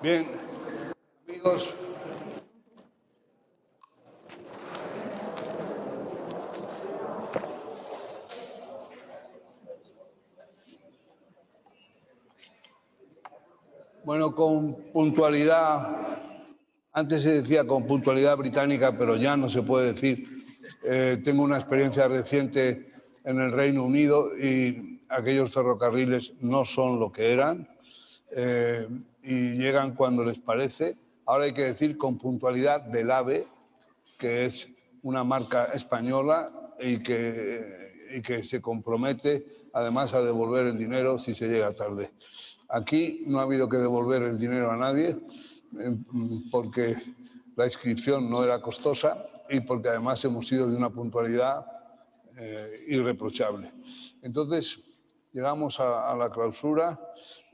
Bien, amigos. Bueno, con puntualidad, antes se decía con puntualidad británica, pero ya no se puede decir. Tengo una experiencia reciente en el Reino Unido y aquellos ferrocarriles no son lo que eran y llegan cuando les parece. Ahora hay que decir con puntualidad del AVE, que es una marca española y que se compromete además a devolver el dinero si se llega tarde. Aquí no ha habido que devolver el dinero a nadie porque la inscripción no era costosa y porque además hemos sido de una puntualidad irreprochable. Entonces, llegamos a la clausura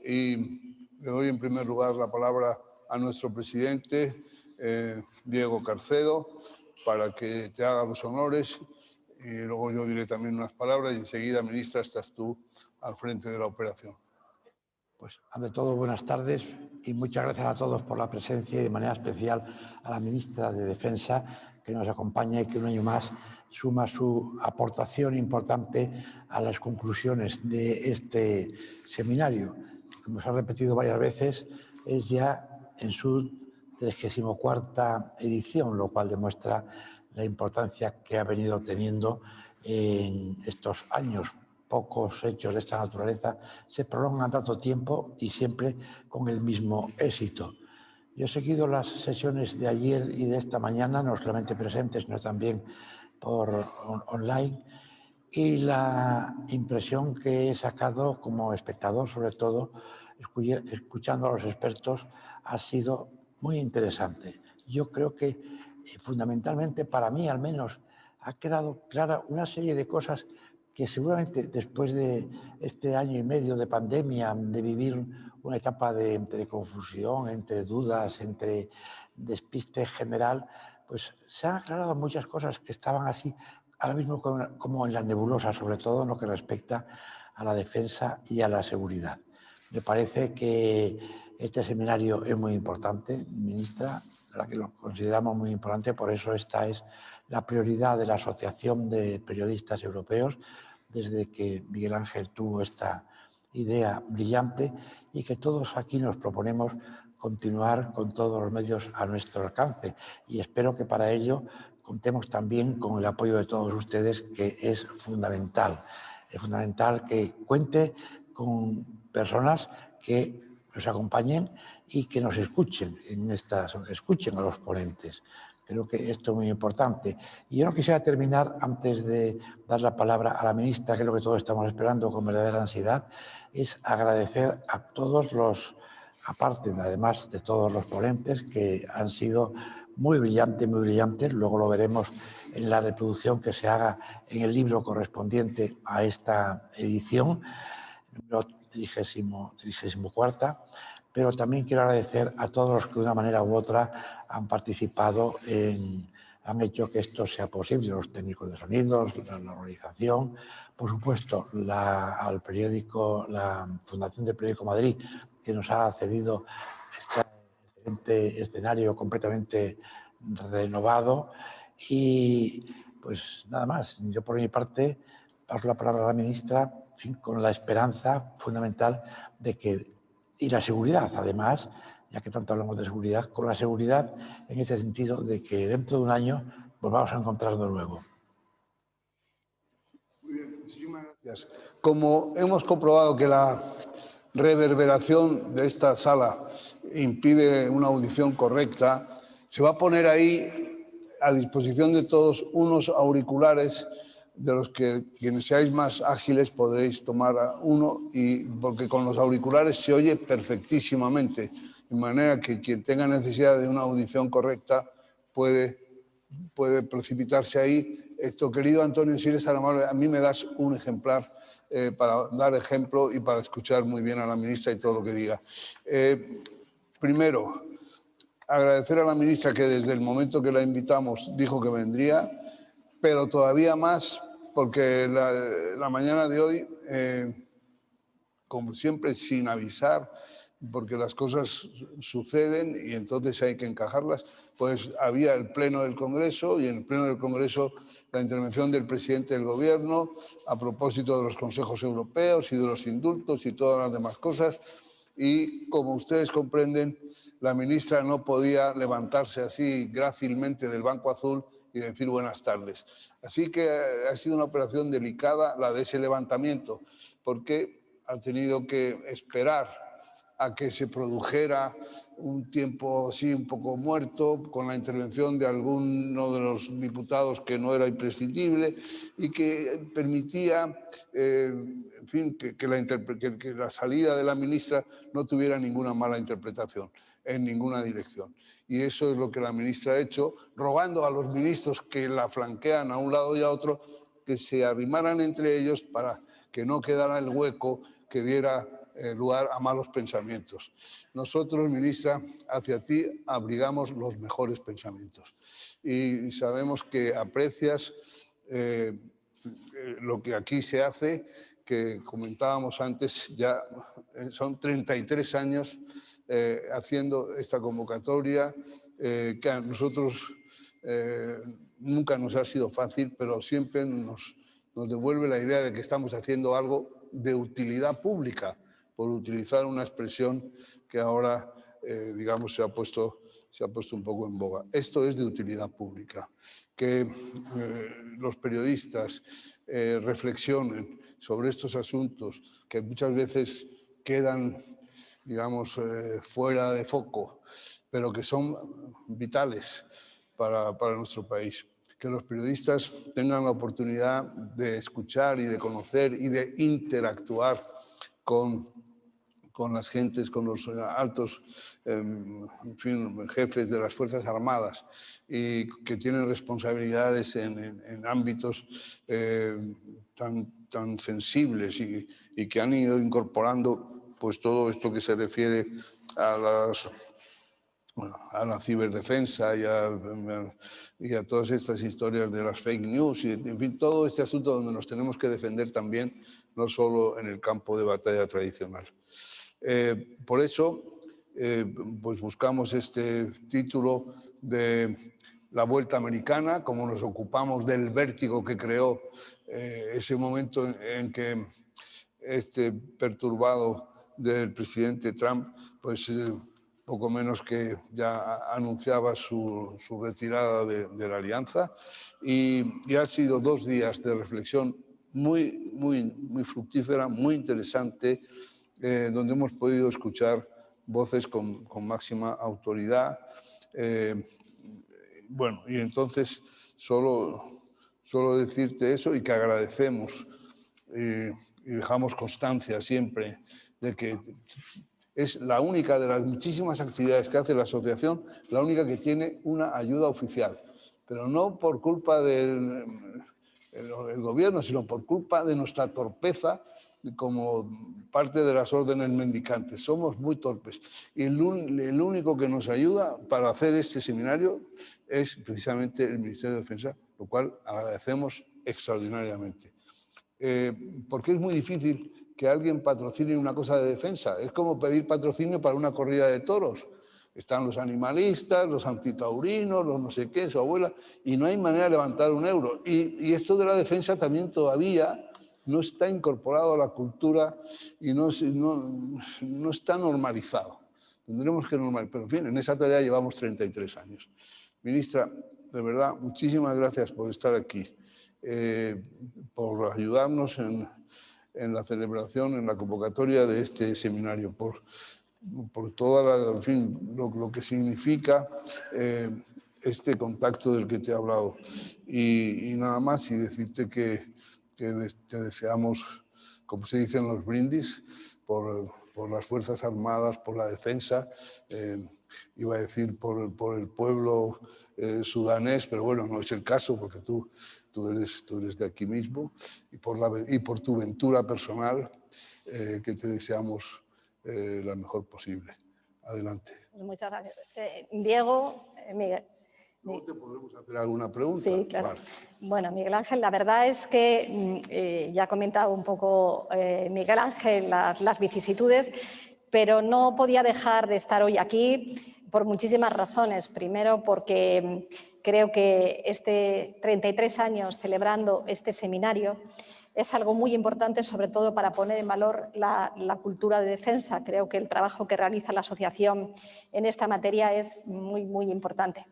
y le doy en primer lugar la palabra a nuestro presidente, Diego Carcedo, para que te haga los honores y luego yo diré también unas palabras y enseguida, ministra, estás tú al frente de la operación. Pues ante todo, buenas tardes y muchas gracias a todos por la presencia y de manera especial a la ministra de Defensa que nos acompaña y que un año más suma su aportación importante a las conclusiones de este seminario, que como se ha repetido varias veces es ya en su 34ª edición, lo cual demuestra la importancia que ha venido teniendo en estos años. Pocos hechos de esta naturaleza se prolongan tanto tiempo y siempre con el mismo éxito. Yo he seguido las sesiones de ayer y de esta mañana, no solamente presentes, sino también por online, y la impresión que he sacado como espectador, sobre todo, escuchando a los expertos, ha sido muy interesante. Yo creo que fundamentalmente, para mí al menos, ha quedado clara una serie de cosas que seguramente después de este año y medio de pandemia, de vivir una etapa entre confusión, entre dudas, entre despiste general, pues se han aclarado muchas cosas que estaban así ahora mismo como en la nebulosa, sobre todo en lo que respecta a la defensa y a la seguridad. Me parece que este seminario es muy importante, ministra, la que lo consideramos muy importante, por eso esta es la prioridad de la Asociación de Periodistas Europeos, desde que Miguel Ángel tuvo esta idea brillante y que todos aquí nos proponemos continuar con todos los medios a nuestro alcance. Y espero que para ello contemos también con el apoyo de todos ustedes, que es fundamental. Es fundamental que cuente con personas que nos acompañen y que nos escuchen escuchen a los ponentes. Creo que esto es muy importante. Y yo no quisiera terminar antes de dar la palabra a la ministra, que es lo que todos estamos esperando con verdadera ansiedad, es agradecer a todos los, aparte además de todos los ponentes, que han sido muy brillantes, luego lo veremos en la reproducción que se haga en el libro correspondiente a esta edición, número 34ª, pero también quiero agradecer a todos los que de una manera u otra han participado, han hecho que esto sea posible, los técnicos de sonidos, la organización, por supuesto al periódico, la Fundación del Periódico Madrid, que nos ha cedido este excelente escenario completamente renovado. Y pues nada más, yo por mi parte paso la palabra a la ministra, en fin, con la esperanza fundamental de que, y la seguridad además, ya que tanto hablamos de seguridad, con la seguridad en ese sentido de que dentro de un año volvamos a encontrarnos de nuevo. Muy bien, muchísimas gracias. Como hemos comprobado que la reverberación de esta sala impide una audición correcta, se va a poner ahí a disposición de todos unos auriculares de los que quienes seáis más ágiles podréis tomar uno, y porque con los auriculares se oye perfectísimamente, de manera que quien tenga necesidad de una audición correcta puede precipitarse ahí. Esto, querido Antonio, si eres tan amable, a mí me das un ejemplar para dar ejemplo y para escuchar muy bien a la ministra y todo lo que diga. Primero, agradecer a la ministra que desde el momento que la invitamos dijo que vendría, pero todavía más porque la mañana de hoy, como siempre, sin avisar, porque las cosas suceden y entonces hay que encajarlas. Pues había el Pleno del Congreso y en el Pleno del Congreso la intervención del presidente del Gobierno a propósito de los consejos europeos y de los indultos y todas las demás cosas. Y como ustedes comprenden, la ministra no podía levantarse así grácilmente del banco azul y decir buenas tardes. Así que ha sido una operación delicada la de ese levantamiento, porque ha tenido que esperar a que se produjera un tiempo así un poco muerto, con la intervención de alguno de los diputados que no era imprescindible y que permitía, en fin, que la salida de la ministra no tuviera ninguna mala interpretación en ninguna dirección. Y eso es lo que la ministra ha hecho, rogando a los ministros que la flanquean a un lado y a otro que se arrimaran entre ellos para que no quedara el hueco que diera lugar a malos pensamientos. Nosotros, ministra, hacia ti abrigamos los mejores pensamientos y sabemos que aprecias lo que aquí se hace, que comentábamos antes, ya son 33 años haciendo esta convocatoria, que a nosotros nunca nos ha sido fácil, pero siempre nos devuelve la idea de que estamos haciendo algo de utilidad pública, por utilizar una expresión que ahora, digamos, se ha puesto un poco en boga. Esto es de utilidad pública. Que los periodistas reflexionen sobre estos asuntos que muchas veces quedan, digamos, fuera de foco, pero que son vitales para nuestro país. Que los periodistas tengan la oportunidad de escuchar y de conocer y de interactuar con las gentes, con los altos en fin, jefes de las Fuerzas Armadas y que tienen responsabilidades en ámbitos tan sensibles y que han ido incorporando pues todo esto que se refiere a la ciberdefensa y a todas estas historias de las fake news y, en fin, todo este asunto donde nos tenemos que defender también, no solo en el campo de batalla tradicional. Por eso, pues buscamos este título de la Vuelta Americana, como nos ocupamos del vértigo que creó ese momento en que este perturbado del presidente Trump, pues poco menos que ya anunciaba su retirada de la alianza y han sido 2 días de reflexión muy fructífera, muy interesante, donde hemos podido escuchar voces con máxima autoridad. Bueno, y entonces solo decirte eso y que agradecemos y dejamos constancia siempre de que es la única de las muchísimas actividades que hace la asociación, la única que tiene una ayuda oficial, pero no por culpa del gobierno, sino por culpa de nuestra torpeza como parte de las órdenes mendicantes. Somos muy torpes y el único que nos ayuda para hacer este seminario es precisamente el Ministerio de Defensa, lo cual agradecemos extraordinariamente. Porque es muy difícil que alguien patrocine una cosa de defensa. Es como pedir patrocinio para una corrida de toros. Están los animalistas, los antitaurinos, los no sé qué, su abuela, y no hay manera de levantar un euro. Y esto de la defensa también todavía no está incorporado a la cultura y no está normalizado. Tendremos que normalizar, pero en fin, en esa tarea llevamos 33 años. Ministra, de verdad, muchísimas gracias por estar aquí, por ayudarnos en la celebración, en la convocatoria de este seminario, por toda en fin, lo que significa este contacto del que te he hablado. Y nada más, y decirte que te deseamos, como se dice en los brindis, por las Fuerzas Armadas, por la defensa, iba a decir por el pueblo sudanés, pero bueno, no es el caso porque tú eres de aquí mismo, y por tu ventura personal, que te deseamos la mejor posible. Adelante. Muchas gracias. Diego, Miguel. ¿Luego te podremos hacer alguna pregunta? Sí, claro. Vale. Bueno, Miguel Ángel, la verdad es que ya ha comentado un poco Miguel Ángel las vicisitudes, pero no podía dejar de estar hoy aquí por muchísimas razones. Primero, porque creo que 33 años celebrando este seminario es algo muy importante, sobre todo para poner en valor la cultura de defensa. Creo que el trabajo que realiza la asociación en esta materia es muy, muy importante.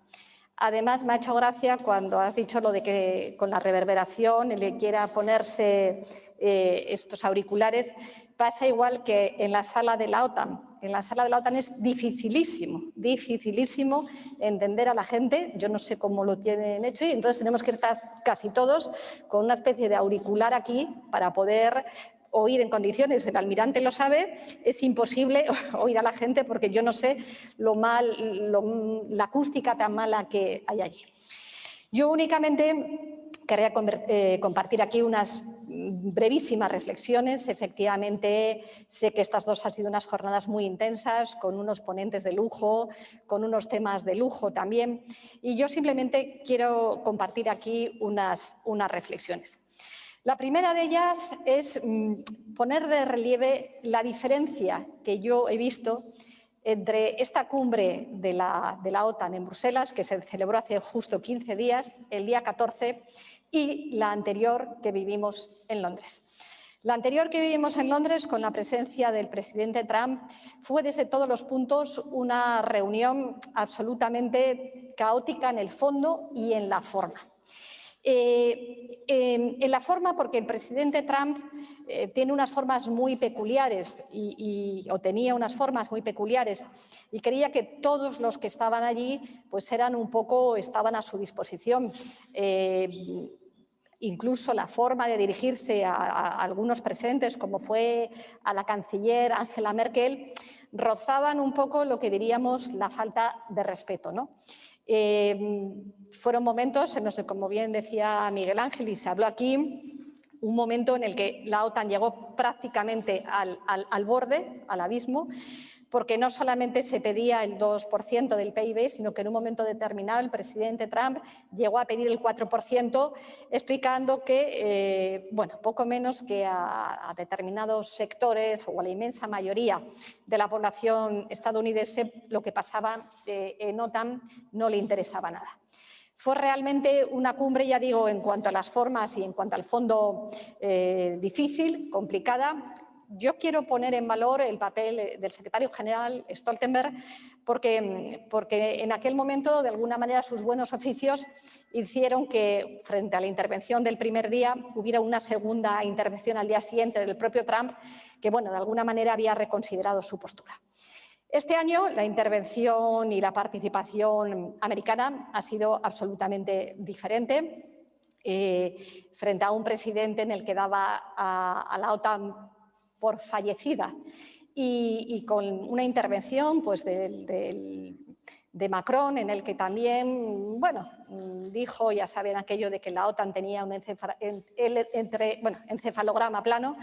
Además, me ha hecho gracia cuando has dicho lo de que con la reverberación el que quiera ponerse estos auriculares, pasa igual que en la sala de la OTAN. En la sala de la OTAN es dificilísimo entender a la gente. Yo no sé cómo lo tienen hecho y entonces tenemos que estar casi todos con una especie de auricular aquí para poder oír en condiciones. El almirante lo sabe, es imposible oír a la gente porque yo no sé la acústica tan mala que hay allí. Yo únicamente querría compartir aquí unas brevísimas reflexiones. Efectivamente, sé que estas dos han sido unas jornadas muy intensas, con unos ponentes de lujo, con unos temas de lujo también, y yo simplemente quiero compartir aquí unas reflexiones. La primera de ellas es poner de relieve la diferencia que yo he visto entre esta cumbre de la OTAN en Bruselas, que se celebró hace justo 15 días, el día 14, y la anterior que vivimos en Londres. La anterior que vivimos en Londres, con la presencia del presidente Trump, fue desde todos los puntos una reunión absolutamente caótica en el fondo y en la forma. En la forma, porque el presidente Trump tiene unas formas muy peculiares o tenía unas formas muy peculiares y creía que todos los que estaban allí pues estaban a su disposición. Incluso la forma de dirigirse a algunos presentes, como fue a la canciller Angela Merkel, rozaban un poco lo que diríamos la falta de respeto, ¿no? Fueron momentos en los que, como bien decía Miguel Ángel y se habló aquí, un momento en el que la OTAN llegó prácticamente al borde, al abismo, porque no solamente se pedía el 2% del PIB, sino que en un momento determinado el presidente Trump llegó a pedir el 4%, explicando que, poco menos que a determinados sectores o a la inmensa mayoría de la población estadounidense lo que pasaba en OTAN no le interesaba nada. Fue realmente una cumbre, ya digo, en cuanto a las formas y en cuanto al fondo difícil, complicada. Yo quiero poner en valor el papel del secretario general Stoltenberg porque en aquel momento, de alguna manera, sus buenos oficios hicieron que, frente a la intervención del primer día, hubiera una segunda intervención al día siguiente del propio Trump que, de alguna manera había reconsiderado su postura. Este año la intervención y la participación americana ha sido absolutamente diferente. Frente a un presidente en el que daba a la OTAN por fallecida y con una intervención de Macron en el que también, dijo, ya saben, aquello de que la OTAN tenía un encefalograma plano.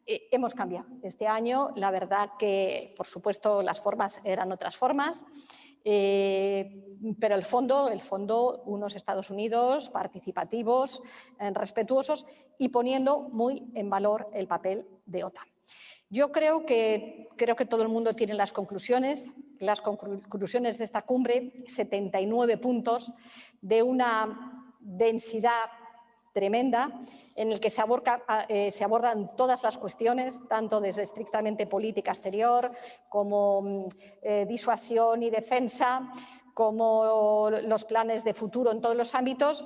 Hemos cambiado. Este año, la verdad que, por supuesto, las formas eran otras formas, pero el fondo, unos Estados Unidos participativos, respetuosos y poniendo muy en valor el papel de OTAN. Yo creo que todo el mundo tiene las conclusiones de esta cumbre, 79 puntos de una densidad tremenda, en el que se abordan todas las cuestiones, tanto desde estrictamente política exterior, como disuasión y defensa, como los planes de futuro en todos los ámbitos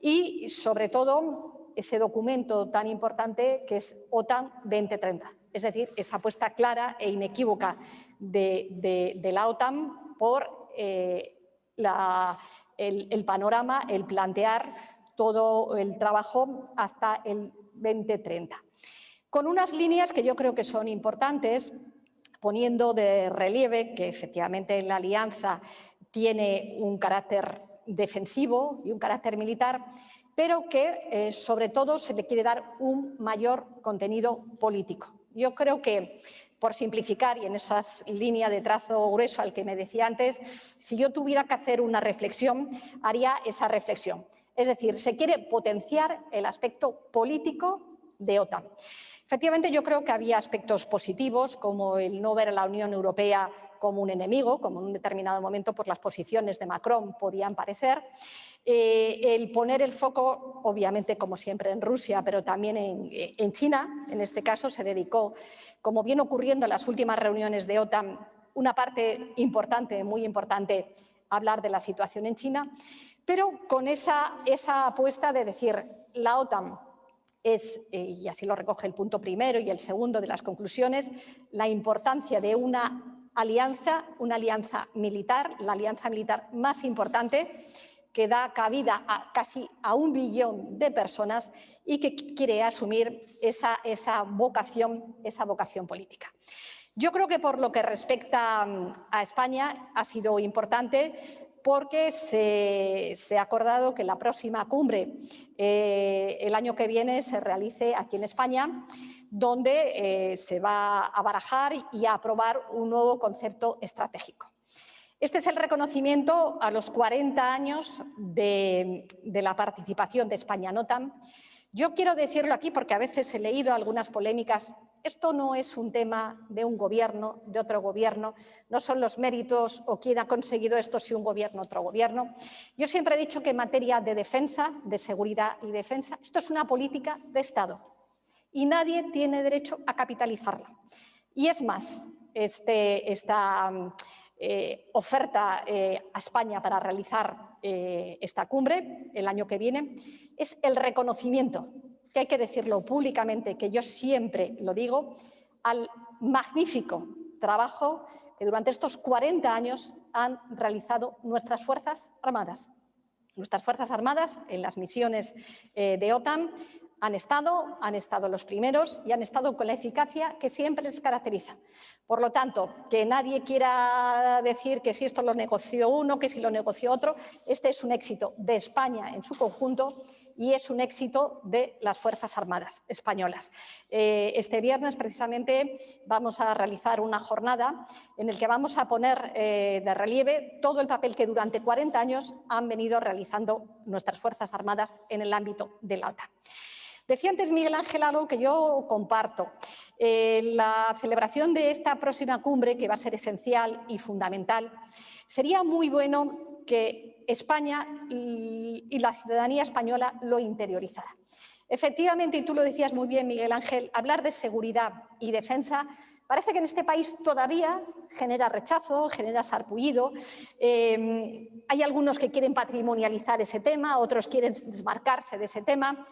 y, sobre todo, ese documento tan importante que es OTAN 2030. Es decir, esa apuesta clara e inequívoca de la OTAN por el panorama, el plantear todo el trabajo hasta el 2030. Con unas líneas que yo creo que son importantes, poniendo de relieve que efectivamente la alianza tiene un carácter defensivo y un carácter militar, pero que sobre todo se le quiere dar un mayor contenido político. Yo creo que, por simplificar, y en esa línea de trazo grueso al que me decía antes, si yo tuviera que hacer una reflexión, haría esa reflexión. Es decir, se quiere potenciar el aspecto político de OTAN. Efectivamente, yo creo que había aspectos positivos, como el no ver a la Unión Europea como un enemigo, como en un determinado momento por las posiciones de Macron podían parecer. El poner el foco, obviamente, como siempre, en Rusia, pero también en China. En este caso se dedicó, como viene ocurriendo en las últimas reuniones de OTAN, una parte importante, muy importante, a hablar de la situación en China, pero con esa apuesta de decir la OTAN es, y así lo recoge el punto primero y el segundo de las conclusiones, la importancia de una alianza militar, la alianza militar más importante, que da cabida a casi a 1 billón de personas y que quiere asumir esa vocación política. Yo creo que por lo que respecta a España ha sido importante porque se ha acordado que la próxima cumbre el año que viene se realice aquí en España, donde se va a barajar y a aprobar un nuevo concepto estratégico. Este es el reconocimiento a los 40 años de la participación de España en OTAN. Yo quiero decirlo aquí porque a veces he leído algunas polémicas. Esto no es un tema de un gobierno, de otro gobierno, no son los méritos o quién ha conseguido esto si un gobierno, otro gobierno. Yo siempre he dicho que en materia de defensa, de seguridad y defensa, esto es una política de Estado y nadie tiene derecho a capitalizarla. Y es más, esta oferta a España para realizar esta cumbre el año que viene es el reconocimiento, que hay que decirlo públicamente, que yo siempre lo digo, al magnífico trabajo que durante estos 40 años han realizado nuestras Fuerzas Armadas. Nuestras Fuerzas Armadas en las misiones de OTAN han estado los primeros y han estado con la eficacia que siempre les caracteriza. Por lo tanto, que nadie quiera decir que si esto lo negoció uno, que si lo negoció otro, este es un éxito de España en su conjunto y es un éxito de las Fuerzas Armadas españolas. Este viernes, precisamente, vamos a realizar una jornada en la que vamos a poner de relieve todo el papel que durante 40 años han venido realizando nuestras Fuerzas Armadas en el ámbito de la OTAN. Decía antes Miguel Ángel algo que yo comparto. La celebración de esta próxima cumbre, que va a ser esencial y fundamental, sería muy bueno que España y la ciudadanía española lo interiorizara. Efectivamente, y tú lo decías muy bien, Miguel Ángel, hablar de seguridad y defensa parece que en este país todavía genera rechazo, genera sarpullido. Hay algunos que quieren patrimonializar ese tema, otros quieren desmarcarse de ese tema.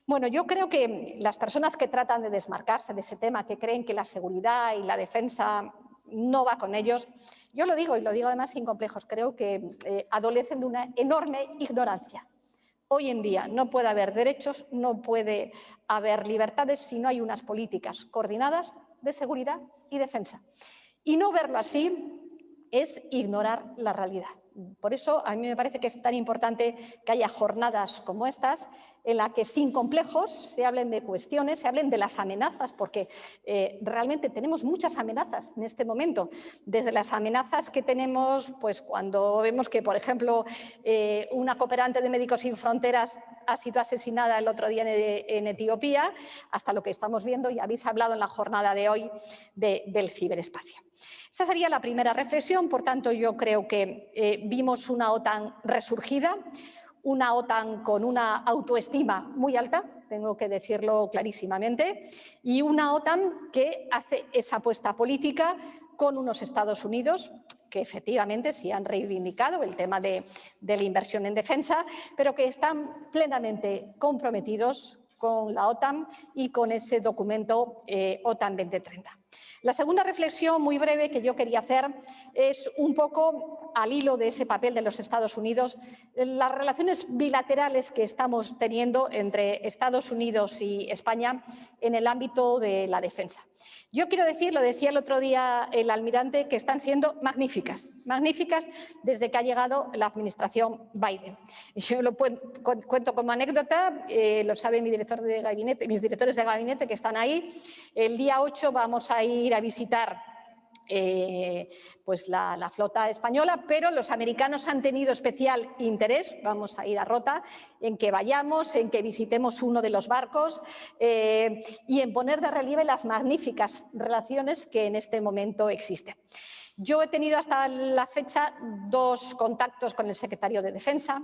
Bueno, yo creo que las personas que tratan de desmarcarse de ese tema, que creen que la seguridad y la defensa no va con ellos, yo lo digo y lo digo además sin complejos, creo que adolecen de una enorme ignorancia. Hoy en día no puede haber derechos, no puede haber libertades si no hay unas políticas coordinadas de seguridad y defensa. Y no verlo así es ignorar la realidad. Por eso a mí me parece que es tan importante que haya jornadas como estas en las que sin complejos se hablen de cuestiones, se hablen de las amenazas, porque realmente tenemos muchas amenazas en este momento, desde las amenazas que tenemos pues, cuando vemos que, por ejemplo, una cooperante de Médicos Sin Fronteras ha sido asesinada el otro día en Etiopía, hasta lo que estamos viendo y habéis hablado en la jornada de hoy del ciberespacio. Esa sería la primera reflexión. Por tanto, yo creo que vimos una OTAN resurgida, una OTAN con una autoestima muy alta, tengo que decirlo clarísimamente, y una OTAN que hace esa apuesta política con unos Estados Unidos que efectivamente sí han reivindicado el tema de la inversión en defensa, pero que están plenamente comprometidos con la OTAN y con ese documento OTAN 2030. La segunda reflexión, muy breve, que yo quería hacer es un poco al hilo de ese papel de los Estados Unidos, las relaciones bilaterales que estamos teniendo entre Estados Unidos y España en el ámbito de la defensa. Yo quiero decir, lo decía el otro día el almirante, que están siendo magníficas, magníficas desde que ha llegado la administración Biden. Yo lo cuento como anécdota, lo sabe mi director de gabinete, mis directores de gabinete que están ahí. El día 8 vamos a ir a visitar pues la flota española, pero los americanos han tenido especial interés, vamos a ir a Rota, en que vayamos, en que visitemos uno de los barcos y en poner de relieve las magníficas relaciones que en este momento existen. Yo he tenido hasta la fecha 2 contactos con el secretario de Defensa.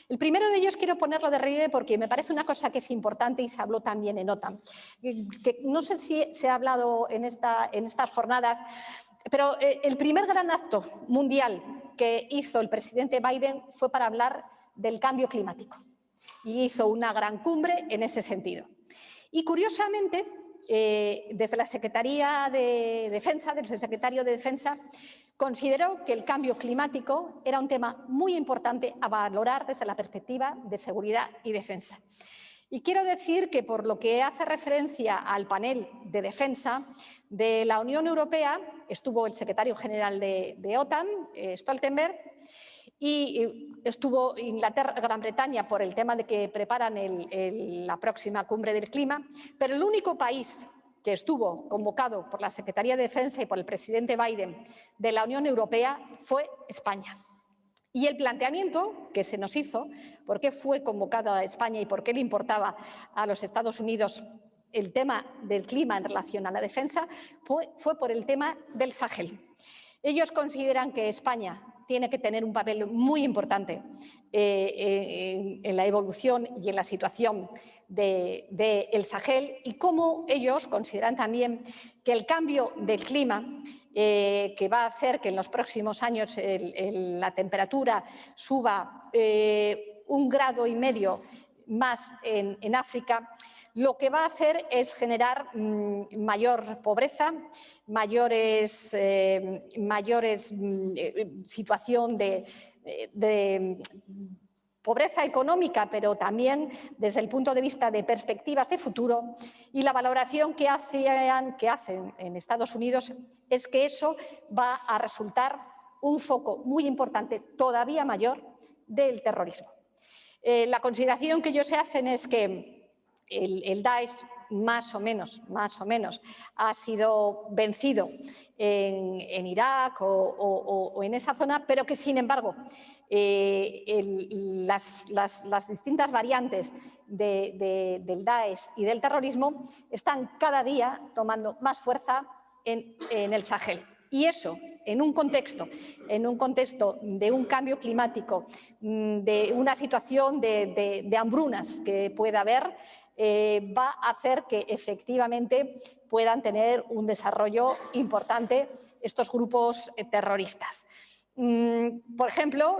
El primero de ellos quiero ponerlo de relieve porque me parece una cosa que es importante y se habló también en OTAN. Que no sé si se ha hablado en estas jornadas, pero el primer gran acto mundial que hizo el presidente Biden fue para hablar del cambio climático y hizo una gran cumbre en ese sentido. Y curiosamente, desde la Secretaría de Defensa, desde el secretario de Defensa, consideró que el cambio climático era un tema muy importante a valorar desde la perspectiva de seguridad y defensa. Y quiero decir que por lo que hace referencia al panel de defensa de la Unión Europea, estuvo el secretario general de OTAN, Stoltenberg, y estuvo Inglaterra, Gran Bretaña por el tema de que preparan la próxima cumbre del clima, pero el único país que estuvo convocado por la Secretaría de Defensa y por el presidente Biden de la Unión Europea fue España. Y el planteamiento que se nos hizo, por qué fue convocada a España y por qué le importaba a los Estados Unidos el tema del clima en relación a la defensa, fue por el tema del Sahel. Ellos consideran que España tiene que tener un papel muy importante en la evolución y en la situación del Sahel y cómo ellos consideran también que el cambio del clima que va a hacer que en los próximos años la temperatura suba 1,5 grados más en África, lo que va a hacer es generar mayor pobreza, situación de pobreza económica, pero también desde el punto de vista de perspectivas de futuro. Y la valoración que hacen en Estados Unidos es que eso va a resultar un foco muy importante, todavía mayor, del terrorismo. La consideración que ellos se hacen es que el Daesh más o menos ha sido vencido en Irak o en esa zona, pero que sin embargo las distintas variantes del Daesh y del terrorismo están cada día tomando más fuerza en el Sahel. Y eso, en un contexto de un cambio climático, de una situación de hambrunas que pueda haber, va a hacer que efectivamente puedan tener un desarrollo importante estos grupos terroristas. Por ejemplo,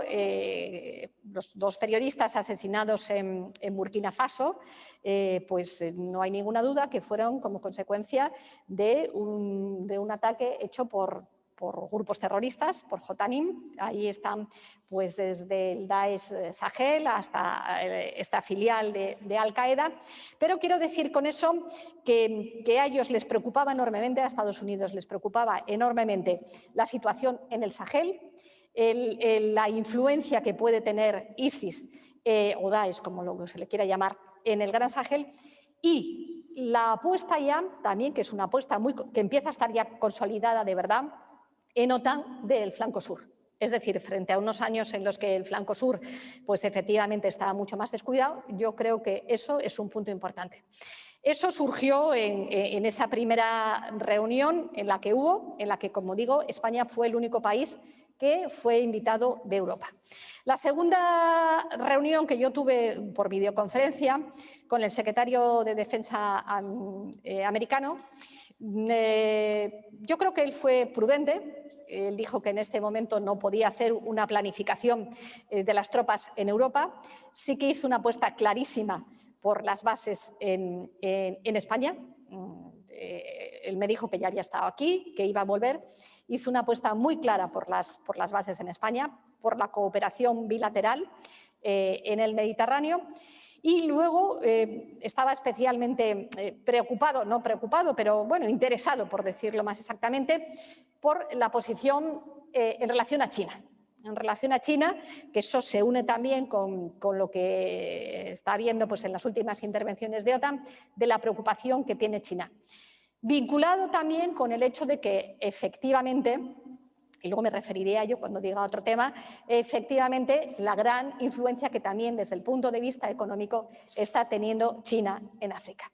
los 2 periodistas asesinados en Burkina Faso, pues no hay ninguna duda que fueron como consecuencia de un ataque hecho por grupos terroristas, por Jotanim. Ahí están pues desde el Daesh Sahel hasta esta filial de Al-Qaeda. Pero quiero decir con eso que a ellos les preocupaba enormemente, a Estados Unidos les preocupaba enormemente la situación en el Sahel, la influencia que puede tener ISIS o Daesh, como lo se le quiera llamar, en el Gran Sahel, y la apuesta ya también, que es una apuesta que empieza a estar ya consolidada de verdad, en OTAN del flanco sur. Es decir, frente a unos años en los que el flanco sur pues efectivamente estaba mucho más descuidado, yo creo que eso es un punto importante. Eso surgió en esa primera reunión en la que, como digo, España fue el único país que fue invitado de Europa. La segunda reunión que yo tuve por videoconferencia con el secretario de Defensa americano, yo creo que él fue prudente. Él dijo que en este momento no podía hacer una planificación de las tropas en Europa. Sí que hizo una apuesta clarísima por las bases en España. Él me dijo que ya había estado aquí, que iba a volver. Hizo una apuesta muy clara por las bases en España, por la cooperación bilateral en el Mediterráneo. Y luego estaba especialmente pero bueno, interesado, por decirlo más exactamente, por la posición en relación a China. En relación a China, que eso se une también con lo que está viendo pues, en las últimas intervenciones de OTAN, de la preocupación que tiene China. Vinculado también con el hecho de que efectivamente, y luego me referiré a ello cuando diga otro tema, efectivamente la gran influencia que también desde el punto de vista económico está teniendo China en África.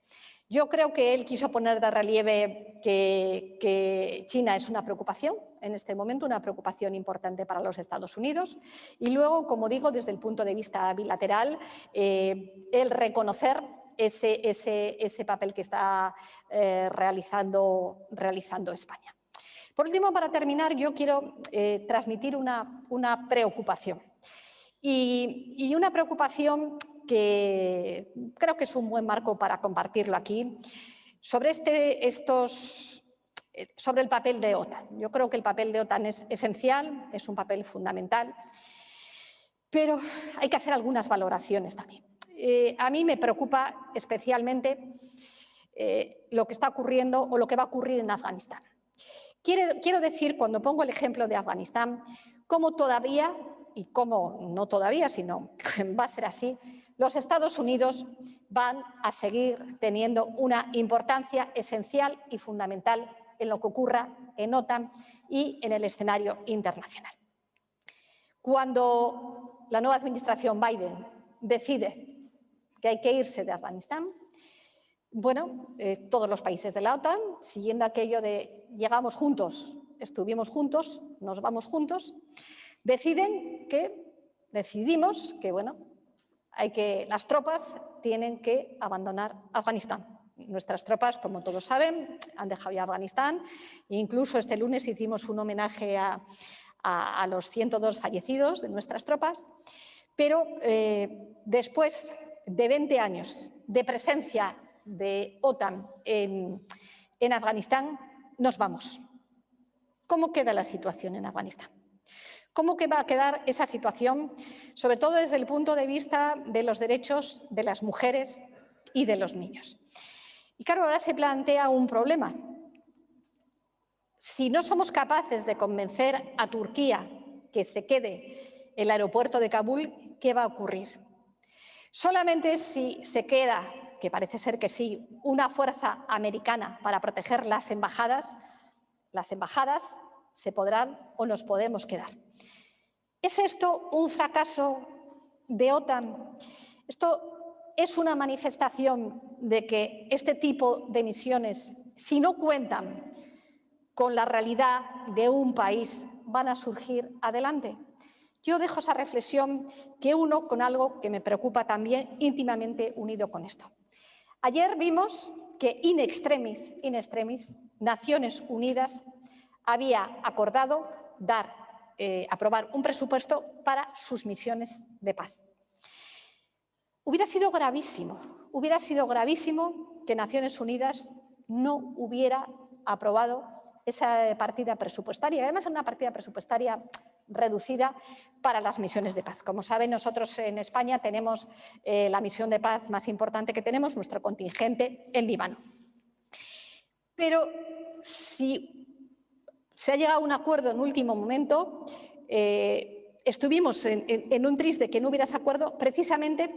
Yo creo que él quiso poner de relieve que China es una preocupación en este momento, una preocupación importante para los Estados Unidos. Y luego, como digo, desde el punto de vista bilateral, el reconocer ese papel que está realizando España. Por último, para terminar, yo quiero transmitir una preocupación. Y una preocupación que creo que es un buen marco para compartirlo aquí, sobre el papel de OTAN. Yo creo que el papel de OTAN es esencial, es un papel fundamental, pero hay que hacer algunas valoraciones también. A mí me preocupa especialmente lo que está ocurriendo o lo que va a ocurrir en Afganistán. Quiero decir, cuando pongo el ejemplo de Afganistán, cómo todavía, y cómo no todavía, sino va a ser así, los Estados Unidos van a seguir teniendo una importancia esencial y fundamental en lo que ocurra en OTAN y en el escenario internacional. Cuando la nueva administración Biden decide que hay que irse de Afganistán, bueno, todos los países de la OTAN, siguiendo aquello de llegamos juntos, estuvimos juntos, nos vamos juntos, decidimos que, bueno, las tropas tienen que abandonar Afganistán. Nuestras tropas, como todos saben, han dejado ya Afganistán. Incluso este lunes hicimos un homenaje a los 102 fallecidos de nuestras tropas. Pero después de 20 años de presencia de OTAN en Afganistán, nos vamos. ¿Cómo queda la situación en Afganistán? ¿Cómo va a quedar esa situación, sobre todo desde el punto de vista de los derechos de las mujeres y de los niños? Y claro, ahora se plantea un problema. Si no somos capaces de convencer a Turquía que se quede el aeropuerto de Kabul, ¿qué va a ocurrir? Solamente si se queda, que parece ser que sí, una fuerza americana para proteger las embajadas se podrán o nos podemos quedar. ¿Es esto un fracaso de OTAN? Esto es una manifestación de que este tipo de misiones, si no cuentan con la realidad de un país, van a surgir adelante. Yo dejo esa reflexión que uno con algo que me preocupa también íntimamente unido con esto. Ayer vimos que in extremis, Naciones Unidas había acordado aprobar un presupuesto para sus misiones de paz. Hubiera sido gravísimo que Naciones Unidas no hubiera aprobado esa partida presupuestaria, además una partida presupuestaria reducida para las misiones de paz. Como saben, nosotros en España tenemos la misión de paz más importante que tenemos, nuestro contingente en Líbano. Pero si se ha llegado a un acuerdo en último momento, estuvimos en un tris de que no hubiera ese acuerdo precisamente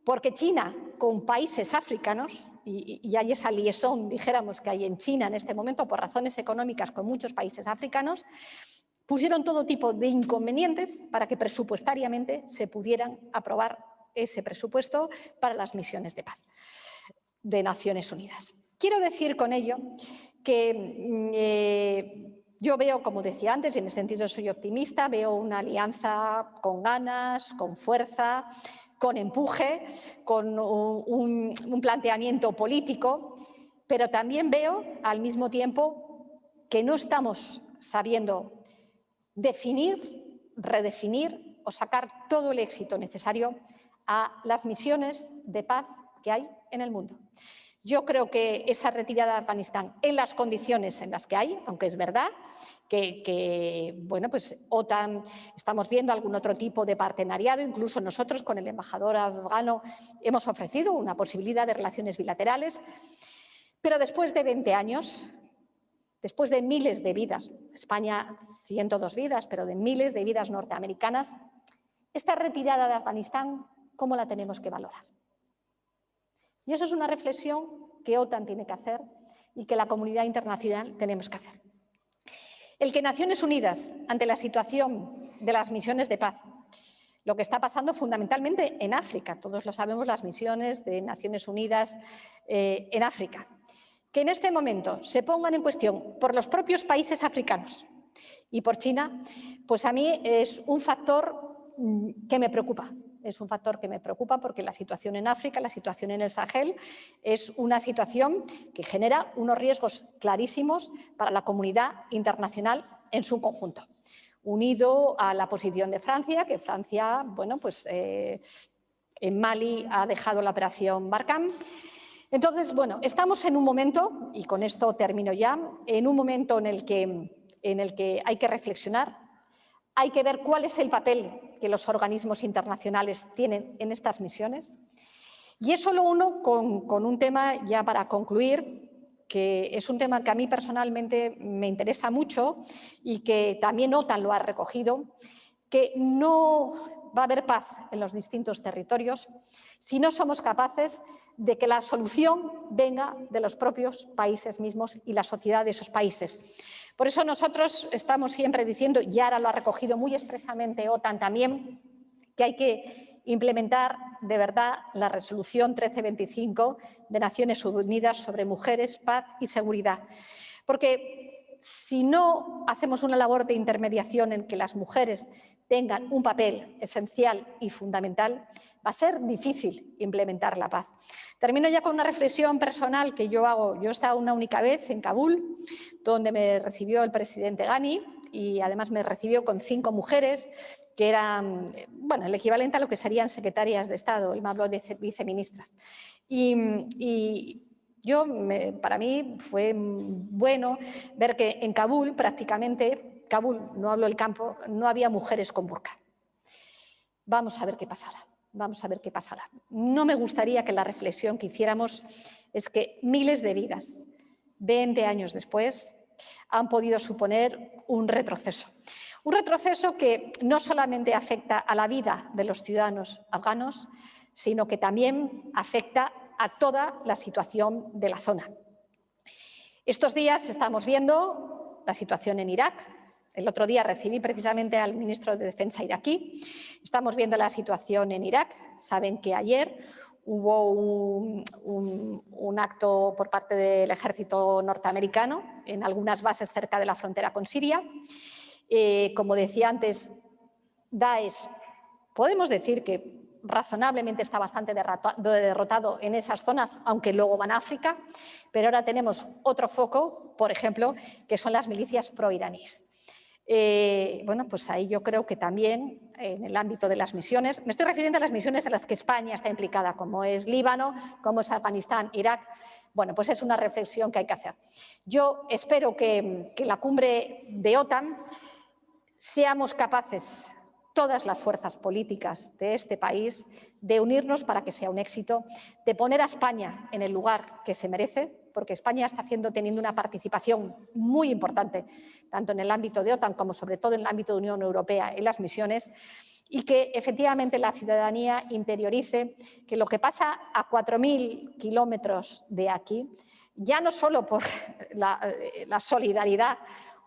porque China, con países africanos, y hay esa liaison, dijéramos, que hay en China en este momento por razones económicas con muchos países africanos, pusieron todo tipo de inconvenientes para que presupuestariamente se pudieran aprobar ese presupuesto para las misiones de paz de Naciones Unidas. Quiero decir con ello que yo veo, como decía antes, y en ese sentido soy optimista, veo una alianza con ganas, con fuerza, con empuje, con un planteamiento político, pero también veo al mismo tiempo que no estamos sabiendo definir, redefinir o sacar todo el éxito necesario a las misiones de paz que hay en el mundo. Yo creo que esa retirada de Afganistán en las condiciones en las que hay, aunque es verdad que bueno, pues OTAN, estamos viendo algún otro tipo de partenariado, incluso nosotros con el embajador afgano hemos ofrecido una posibilidad de relaciones bilaterales, pero después de 20 años, después de miles de vidas, España 102 vidas, pero de miles de vidas norteamericanas, esta retirada de Afganistán, ¿cómo la tenemos que valorar? Y eso es una reflexión que OTAN tiene que hacer, y que la comunidad internacional tenemos que hacer. El que Naciones Unidas, ante la situación de las misiones de paz, lo que está pasando fundamentalmente en África, todos lo sabemos, las misiones de Naciones Unidas en África, que en este momento se pongan en cuestión por los propios países africanos y por China, pues a mí es un factor que me preocupa. Es un factor que me preocupa porque la situación en África, la situación en el Sahel, es una situación que genera unos riesgos clarísimos para la comunidad internacional en su conjunto. Unido a la posición de Francia, que Francia, bueno, pues en Mali ha dejado la operación Barkhane. Entonces, bueno, estamos en un momento, y con esto termino ya, en un momento en el que hay que reflexionar, hay que ver cuál es el papel que los organismos internacionales tienen en estas misiones. Y es solo uno con un tema, ya para concluir, que es un tema que a mí personalmente me interesa mucho y que también OTAN lo ha recogido, que no va a haber paz en los distintos territorios si no somos capaces de que la solución venga de los propios países mismos y la sociedad de esos países. Por eso nosotros estamos siempre diciendo, y ahora lo ha recogido muy expresamente OTAN también, que hay que implementar de verdad la resolución 1325 de Naciones Unidas sobre mujeres, paz y seguridad. Porque si no hacemos una labor de intermediación en que las mujeres tengan un papel esencial y fundamental, va a ser difícil implementar la paz. Termino ya con una reflexión personal que yo hago. Yo he estado una única vez en Kabul, donde me recibió el presidente Ghani y además me recibió con 5 mujeres que eran, bueno, el equivalente a lo que serían secretarias de Estado, él me habló de viceministras. Para mí fue bueno ver que en Kabul prácticamente, Kabul, no hablo del campo, no había mujeres con burka. Vamos a ver qué pasará. Vamos a ver qué pasará. No me gustaría que la reflexión que hiciéramos es que miles de vidas, 20 años después, han podido suponer un retroceso. Un retroceso que no solamente afecta a la vida de los ciudadanos afganos, sino que también afecta a toda la situación de la zona. Estos días estamos viendo la situación en Irak. El otro día recibí precisamente al ministro de Defensa iraquí. Estamos viendo la situación en Irak. Saben que ayer hubo un acto por parte del ejército norteamericano en algunas bases cerca de la frontera con Siria. Como decía antes, Daesh, podemos decir que razonablemente está bastante derrotado en esas zonas, aunque luego van a África, pero ahora tenemos otro foco, por ejemplo, que son las milicias proiraníes. Bueno, pues ahí yo creo que también en el ámbito de las misiones, me estoy refiriendo a las misiones en las que España está implicada, como es Líbano, como es Afganistán, Irak. Bueno, pues es una reflexión que hay que hacer. Yo espero que la cumbre de OTAN seamos capaces, todas las fuerzas políticas de este país, de unirnos para que sea un éxito, de poner a España en el lugar que se merece, porque España está teniendo una participación muy importante, tanto en el ámbito de OTAN como sobre todo en el ámbito de Unión Europea en las misiones, y que efectivamente la ciudadanía interiorice que lo que pasa a 4.000 kilómetros de aquí, ya no solo por la solidaridad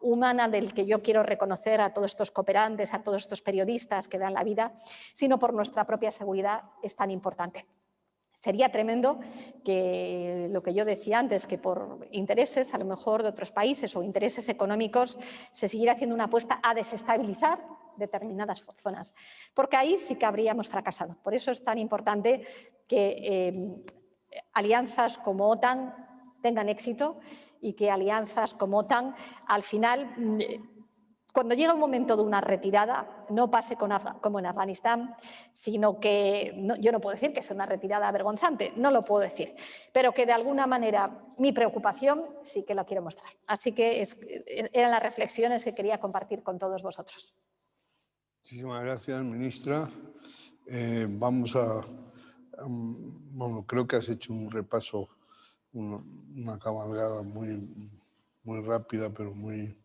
humana del que yo quiero reconocer a todos estos cooperantes, a todos estos periodistas que dan la vida, sino por nuestra propia seguridad, es tan importante. Sería tremendo que lo que yo decía antes, que por intereses a lo mejor de otros países o intereses económicos se siguiera haciendo una apuesta a desestabilizar determinadas zonas, porque ahí sí que habríamos fracasado. Por eso es tan importante que alianzas como OTAN tengan éxito y que alianzas como OTAN, al final, cuando llega un momento de una retirada, no pase como en Afganistán, sino que yo no puedo decir que sea una retirada vergonzante, no lo puedo decir, pero que de alguna manera mi preocupación sí que la quiero mostrar. Así que eran las reflexiones que quería compartir con todos vosotros. Muchísimas gracias, ministra. Bueno, creo que has hecho un repaso, una cabalgada muy rápida, pero muy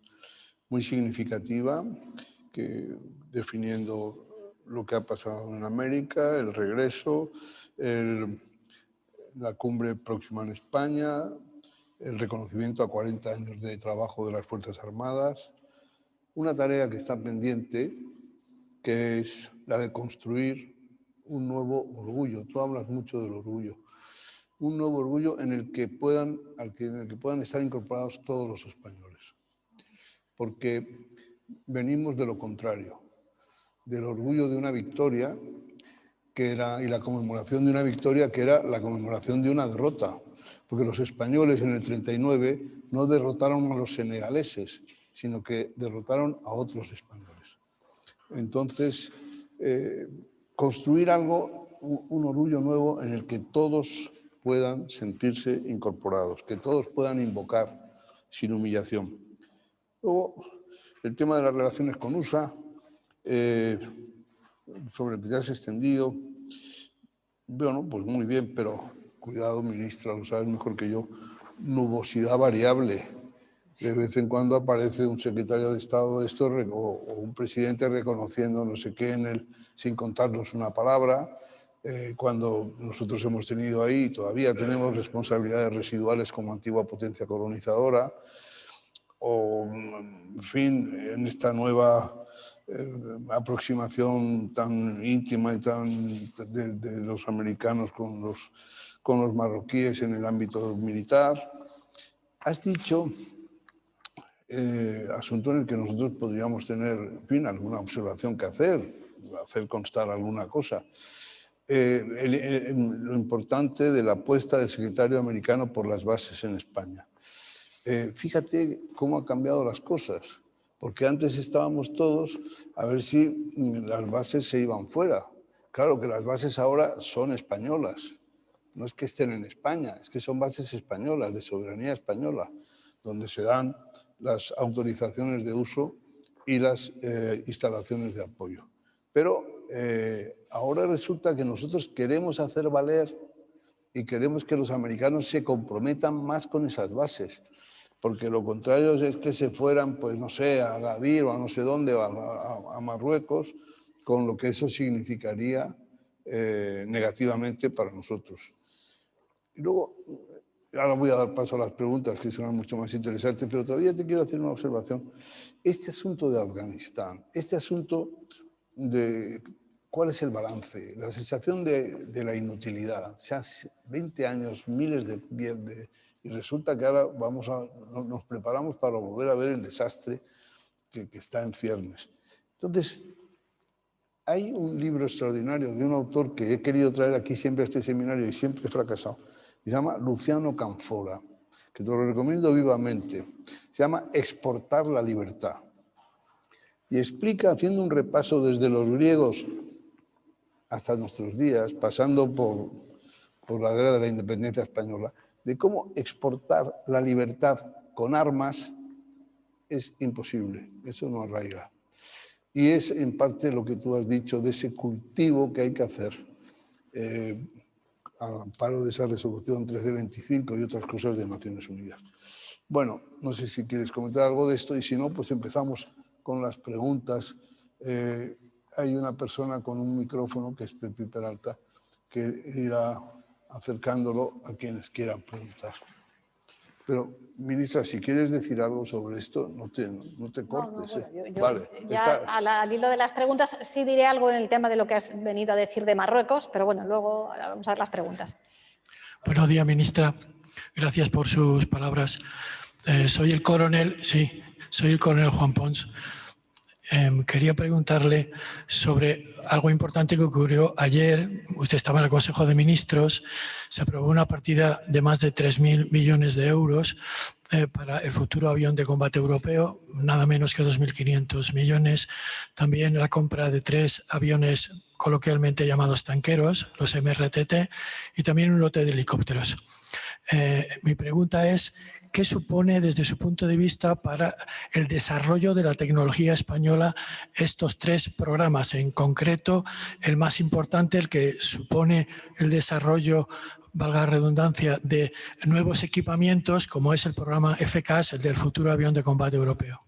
significativa, definiendo lo que ha pasado en América, el regreso, la cumbre próxima en España, el reconocimiento a 40 años de trabajo de las Fuerzas Armadas, una tarea que está pendiente, que es la de construir un nuevo orgullo. Tú hablas mucho del orgullo. Un nuevo orgullo en el que puedan estar incorporados todos los españoles. Porque venimos de lo contrario, del orgullo de una victoria y la conmemoración de una victoria que era la conmemoración de una derrota. Porque los españoles en el 39 no derrotaron a los senegaleses, sino que derrotaron a otros españoles. Entonces, construir algo, un orgullo nuevo en el que todos puedan sentirse incorporados, que todos puedan invocar sin humillación. Luego, el tema de las relaciones con USA, sobre el que te has extendido, bueno, pues muy bien, pero cuidado, ministra, lo sabes mejor que yo, nubosidad variable. De vez en cuando aparece un secretario de Estado de esto o un presidente reconociendo no sé qué en él sin contarnos una palabra, cuando nosotros hemos tenido ahí, todavía tenemos responsabilidades residuales como antigua potencia colonizadora, o, en fin, en esta nueva aproximación tan íntima y de los americanos con los marroquíes en el ámbito militar. Has dicho, asunto en el que nosotros podríamos tener, en fin, alguna observación que hacer constar alguna cosa. Lo importante de la apuesta del secretario americano por las bases en España. Fíjate cómo han cambiado las cosas, porque antes estábamos todos a ver si las bases se iban fuera. Claro que las bases ahora son españolas, no es que estén en España, es que son bases españolas, de soberanía española, donde se dan las autorizaciones de uso y las instalaciones de apoyo. Pero ahora resulta que nosotros queremos hacer valer y queremos que los americanos se comprometan más con esas bases, porque lo contrario es que se fueran, pues no sé, a Agadir o a no sé dónde, a Marruecos, con lo que eso significaría negativamente para nosotros. Y luego, ahora voy a dar paso a las preguntas, que son mucho más interesantes, pero todavía te quiero hacer una observación. Este asunto de Afganistán, este asunto de cuál es el balance, la sensación de la inutilidad. O sea, 20 años, miles y resulta que ahora nos preparamos para volver a ver el desastre que está en ciernes. Entonces, hay un libro extraordinario de un autor que he querido traer aquí siempre a este seminario y siempre he fracasado. Se llama Luciano Canfora, que te lo recomiendo vivamente. Se llama Exportar la libertad. Y explica, haciendo un repaso desde los griegos hasta nuestros días, pasando por la guerra de la independencia española, de cómo exportar la libertad con armas es imposible, eso no arraiga. Y es en parte lo que tú has dicho de ese cultivo que hay que hacer al amparo de esa resolución 1325 y otras cosas de Naciones Unidas. Bueno, no sé si quieres comentar algo de esto y si no, pues empezamos con las preguntas. Hay una persona con un micrófono, que es Pepe Peralta, que irá acercándolo a quienes quieran preguntar. Pero, ministra, si quieres decir algo sobre esto, no te cortes. Bueno, vale. Al hilo de las preguntas, sí diré algo en el tema de lo que has venido a decir de Marruecos, pero bueno, luego vamos a ver las preguntas. Buenos días, ministra. Gracias por sus palabras. Soy el coronel Juan Pons. Quería preguntarle sobre algo importante que ocurrió ayer. Usted estaba en el Consejo de Ministros, se aprobó una partida de más de 3.000 millones de euros para el futuro avión de combate europeo, nada menos que 2.500 millones. También la compra de 3 aviones coloquialmente llamados tanqueros, los MRTT, y también un lote de helicópteros. Mi pregunta es, ¿qué supone desde su punto de vista para el desarrollo de la tecnología española estos 3 programas? En concreto, el más importante, el que supone el desarrollo, valga la redundancia, de nuevos equipamientos, como es el programa FCAS, el del futuro avión de combate europeo.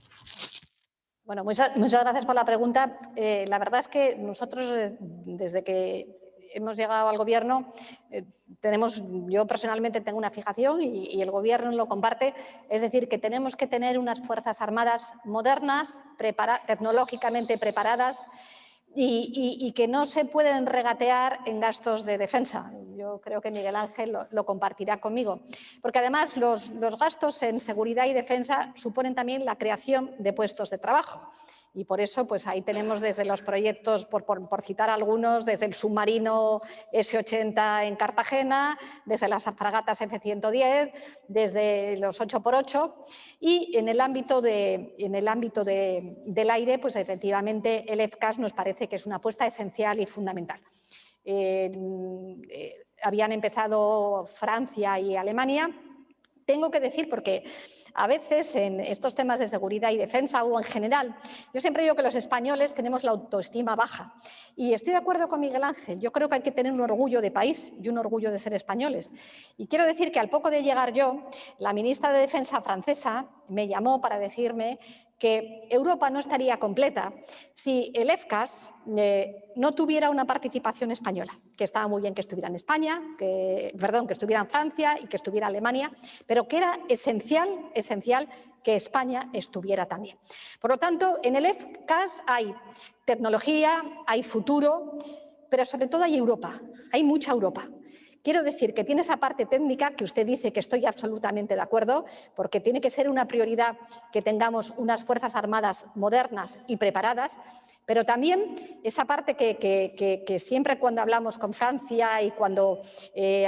Bueno, muchas gracias por la pregunta. La verdad es que nosotros, desde que hemos llegado al Gobierno, yo personalmente tengo una fijación y el Gobierno lo comparte, es decir, que tenemos que tener unas Fuerzas Armadas modernas, tecnológicamente preparadas, y que no se pueden regatear en gastos de defensa. Yo creo que Miguel Ángel lo compartirá conmigo. Porque además los gastos en seguridad y defensa suponen también la creación de puestos de trabajo. Y por eso, pues ahí tenemos desde los proyectos, por citar algunos, desde el submarino S-80 en Cartagena, desde las fragatas F-110, desde los 8x8 y en el ámbito del aire, pues efectivamente el FCAS nos parece que es una apuesta esencial y fundamental. Habían empezado Francia y Alemania. Tengo que decir, porque a veces en estos temas de seguridad y defensa o en general, yo siempre digo que los españoles tenemos la autoestima baja. Y estoy de acuerdo con Miguel Ángel, yo creo que hay que tener un orgullo de país y un orgullo de ser españoles. Y quiero decir que al poco de llegar yo, la ministra de Defensa francesa me llamó para decirme que Europa no estaría completa si el FCAS no tuviera una participación española, que estaba muy bien que estuviera en España, que estuviera en Francia y que estuviera en Alemania, pero que era esencial que España estuviera también. Por lo tanto, en el FCAS hay tecnología, hay futuro, pero sobre todo hay Europa, hay mucha Europa. Quiero decir que tiene esa parte técnica que usted dice que estoy absolutamente de acuerdo, porque tiene que ser una prioridad que tengamos unas Fuerzas Armadas modernas y preparadas, pero también esa parte que siempre cuando hablamos con Francia y cuando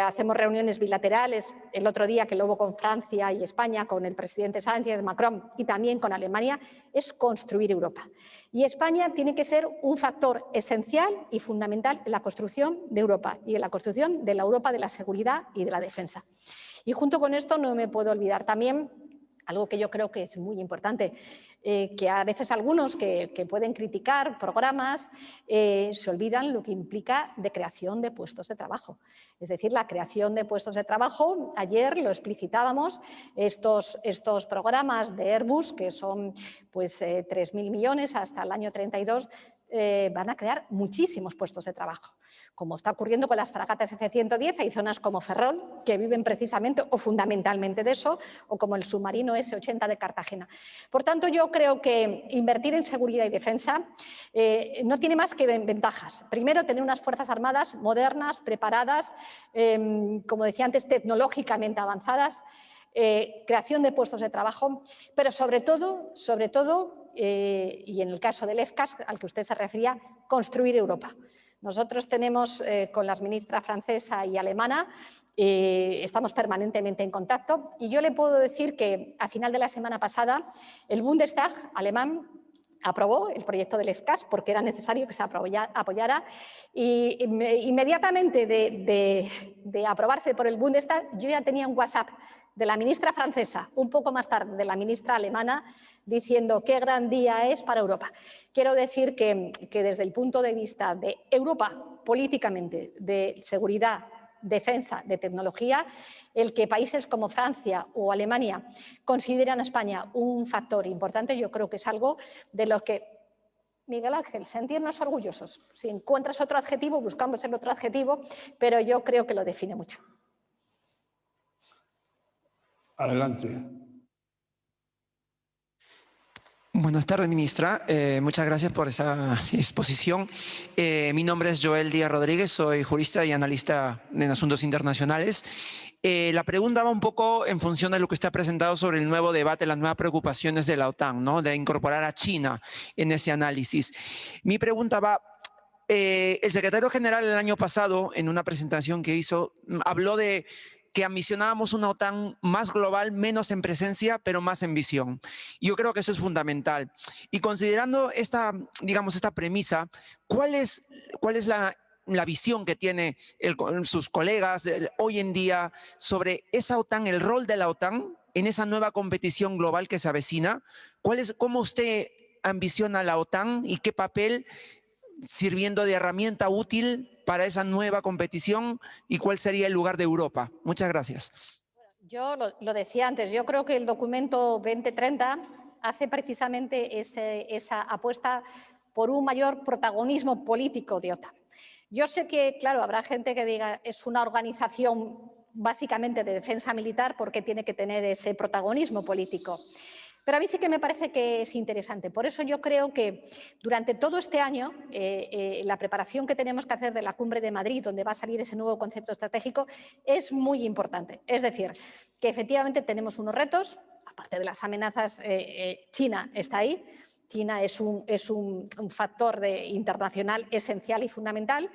hacemos reuniones bilaterales, el otro día que lo hubo con Francia y España, con el presidente Sánchez, Macron y también con Alemania, es construir Europa. Y España tiene que ser un factor esencial y fundamental en la construcción de Europa y en la construcción de la Europa de la seguridad y de la defensa. Y junto con esto no me puedo olvidar también algo que yo creo que es muy importante, que a veces algunos que pueden criticar programas se olvidan lo que implica de creación de puestos de trabajo. Es decir, la creación de puestos de trabajo, ayer lo explicitábamos, estos programas de Airbus, que son pues 3.000 millones hasta el año 32, van a crear muchísimos puestos de trabajo. Como está ocurriendo con las fragatas F-110, hay zonas como Ferrol que viven precisamente o fundamentalmente de eso, o como el submarino S-80 de Cartagena. Por tanto, yo creo que invertir en seguridad y defensa no tiene más que ventajas. Primero, tener unas Fuerzas Armadas modernas, preparadas, como decía antes, tecnológicamente avanzadas, creación de puestos de trabajo, pero sobre todo, y en el caso del FCAS, al que usted se refería, construir Europa. Nosotros tenemos con las ministras francesa y alemana, estamos permanentemente en contacto y yo le puedo decir que a final de la semana pasada el Bundestag alemán aprobó el proyecto del FCAS porque era necesario que se apoyara y inmediatamente de aprobarse por el Bundestag yo ya tenía un WhatsApp de la ministra francesa, un poco más tarde de la ministra alemana, diciendo qué gran día es para Europa. Quiero decir que desde el punto de vista de Europa, políticamente, de seguridad, defensa, de tecnología, el que países como Francia o Alemania consideran a España un factor importante, yo creo que es algo de lo que, Miguel Ángel, sentirnos orgullosos. Si encuentras otro adjetivo, buscamos el otro adjetivo, pero yo creo que lo define mucho. Adelante. Buenas tardes, ministra. Muchas gracias por esa exposición. Mi nombre es Joel Díaz Rodríguez, soy jurista y analista en asuntos internacionales. La pregunta va un poco en función de lo que está presentado sobre el nuevo debate, las nuevas preocupaciones de la OTAN, ¿no? De incorporar a China en ese análisis. Mi pregunta va, el secretario general el año pasado, en una presentación que hizo, habló de que ambicionábamos una OTAN más global, menos en presencia, pero más en visión. Y yo creo que eso es fundamental. Y considerando esta premisa, ¿cuál es la visión que tiene sus colegas hoy en día sobre esa OTAN, el rol de la OTAN en esa nueva competición global que se avecina? ¿Cómo usted ambiciona la OTAN y qué papel sirviendo de herramienta útil para esa nueva competición y cuál sería el lugar de Europa? Muchas gracias. Yo lo decía antes, yo creo que el documento 2030 hace precisamente esa apuesta por un mayor protagonismo político de OTAN. Yo sé que, claro, habrá gente que diga es una organización básicamente de defensa militar porque tiene que tener ese protagonismo político. Pero a mí sí que me parece que es interesante. Por eso yo creo que durante todo este año, la preparación que tenemos que hacer de la Cumbre de Madrid, donde va a salir ese nuevo concepto estratégico, es muy importante. Es decir, que efectivamente tenemos unos retos, aparte de las amenazas, China está ahí. China es un factor internacional esencial y fundamental.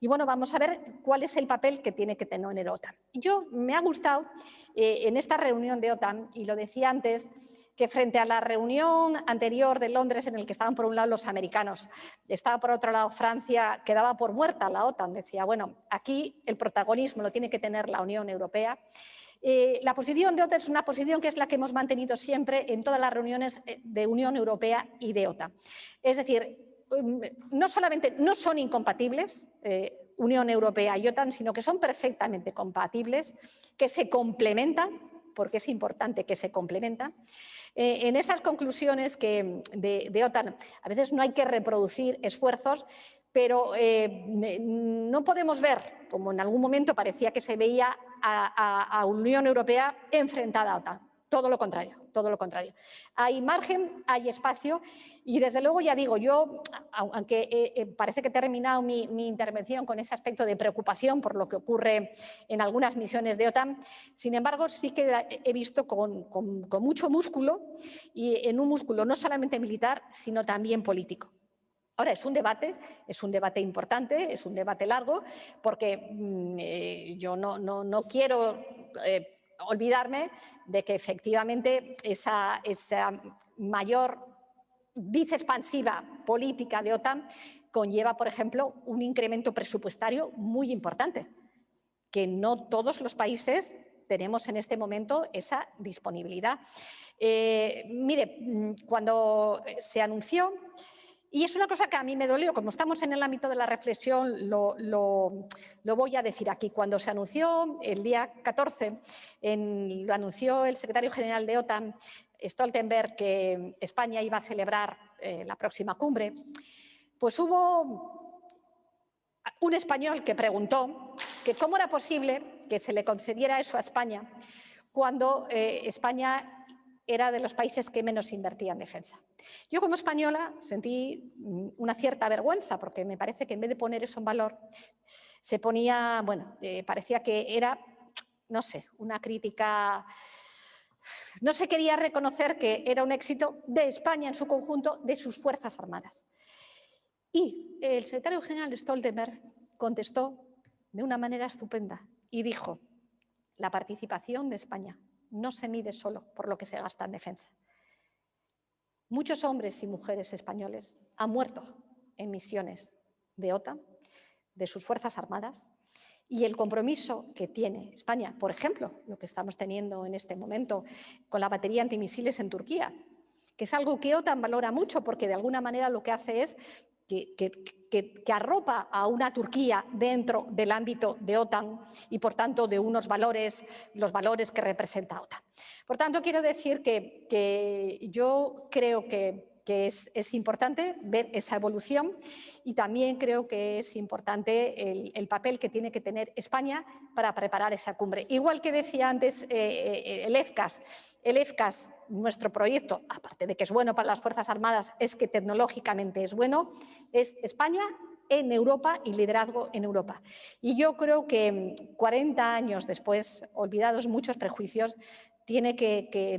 Y bueno, vamos a ver cuál es el papel que tiene que tener OTAN. Yo me ha gustado en esta reunión de OTAN, y lo decía antes, que frente a la reunión anterior de Londres en el que estaban por un lado los americanos, estaba por otro lado Francia, que daba por muerta la OTAN, decía, bueno, aquí el protagonismo lo tiene que tener la Unión Europea. La posición de OTAN es una posición que es la que hemos mantenido siempre en todas las reuniones de Unión Europea y de OTAN. Es decir, no solamente no son incompatibles Unión Europea y OTAN, sino que son perfectamente compatibles, que se complementan, porque es importante que se complementan. En esas conclusiones de OTAN, a veces no hay que reproducir esfuerzos, pero no podemos ver, como en algún momento parecía que se veía a Unión Europea enfrentada a OTAN. Todo lo contrario, todo lo contrario. Hay margen, hay espacio y desde luego ya digo, yo, aunque parece que he terminado mi intervención con ese aspecto de preocupación por lo que ocurre en algunas misiones de OTAN, sin embargo sí que he visto con mucho músculo y en un músculo no solamente militar, sino también político. Ahora, es un debate importante, es un debate largo, porque yo no quiero olvidarme de que efectivamente esa mayor vis expansiva política de OTAN conlleva, por ejemplo, un incremento presupuestario muy importante, que no todos los países tenemos en este momento esa disponibilidad. Mire, cuando se anunció, y es una cosa que a mí me dolió, como estamos en el ámbito de la reflexión, lo voy a decir aquí. Cuando se anunció el día 14, lo anunció el secretario general de OTAN, Stoltenberg, que España iba a celebrar la próxima cumbre, pues hubo un español que preguntó que cómo era posible que se le concediera eso a España cuando España era de los países que menos invertía en defensa. Yo como española sentí una cierta vergüenza porque me parece que en vez de poner eso en valor se ponía, bueno, parecía que era, no sé, una crítica, no se quería reconocer que era un éxito de España en su conjunto, de sus Fuerzas Armadas. Y el secretario general Stoltenberg contestó de una manera estupenda y dijo, la participación de España no se mide solo por lo que se gasta en defensa. Muchos hombres y mujeres españoles han muerto en misiones de OTAN, de sus Fuerzas Armadas, y el compromiso que tiene España, por ejemplo, lo que estamos teniendo en este momento con la batería antimisiles en Turquía, que es algo que OTAN valora mucho porque de alguna manera lo que hace es que arropa a una Turquía dentro del ámbito de OTAN y, por tanto, de unos valores, los valores que representa OTAN. Por tanto, quiero decir que yo creo que es importante ver esa evolución y también creo que es importante el papel que tiene que tener España para preparar esa cumbre. Igual que decía antes el EFCAS, nuestro proyecto, aparte de que es bueno para las Fuerzas Armadas, es que tecnológicamente es bueno, es España en Europa y liderazgo en Europa. Y yo creo que 40 años después, olvidados muchos prejuicios,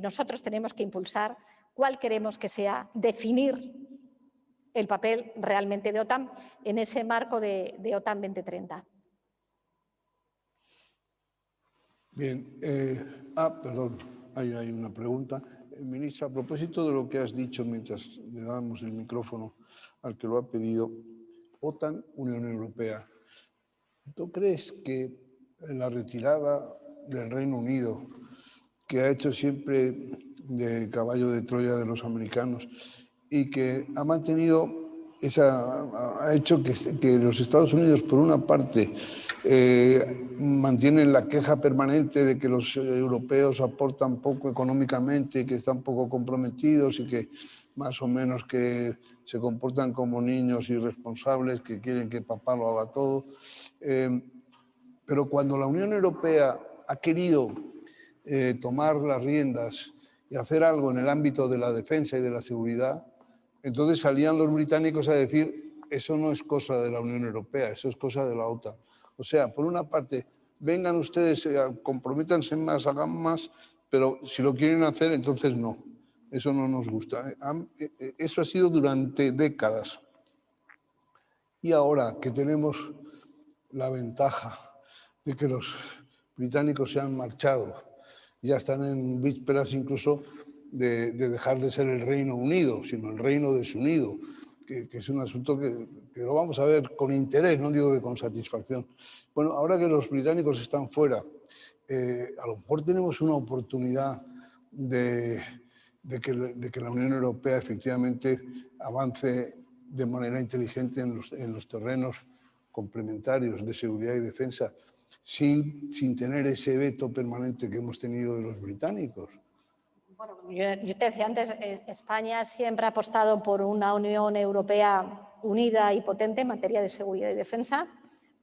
nosotros tenemos que impulsar cuál queremos que sea, definir el papel realmente de OTAN en ese marco de OTAN 2030. Bien, perdón, hay una pregunta. Ministra, a propósito de lo que has dicho mientras le damos el micrófono al que lo ha pedido, OTAN, Unión Europea, ¿tú crees que la retirada del Reino Unido, que ha hecho siempre de caballo de Troya de los americanos y que ha mantenido ha hecho que los Estados Unidos, por una parte, mantienen la queja permanente de que los europeos aportan poco económicamente, que están poco comprometidos y que más o menos que se comportan como niños irresponsables que quieren que papá lo haga todo. Pero cuando la Unión Europea ha querido tomar las riendas y hacer algo en el ámbito de la defensa y de la seguridad, entonces salían los británicos a decir, eso no es cosa de la Unión Europea, eso es cosa de la OTAN. O sea, por una parte, vengan ustedes, comprométanse más, hagan más, pero si lo quieren hacer, entonces no. Eso no nos gusta. Eso ha sido durante décadas. Y ahora que tenemos la ventaja de que los británicos se han marchado, ya están en vísperas incluso de dejar de ser el Reino Unido, sino el Reino Desunido, que es un asunto que lo vamos a ver con interés, no digo que con satisfacción. Bueno, ahora que los británicos están fuera, a lo mejor tenemos una oportunidad de que la Unión Europea efectivamente avance de manera inteligente en los terrenos complementarios de seguridad y defensa, sin tener ese veto permanente que hemos tenido de los británicos. Bueno, yo te decía antes, España siempre ha apostado por una Unión Europea unida y potente en materia de seguridad y defensa,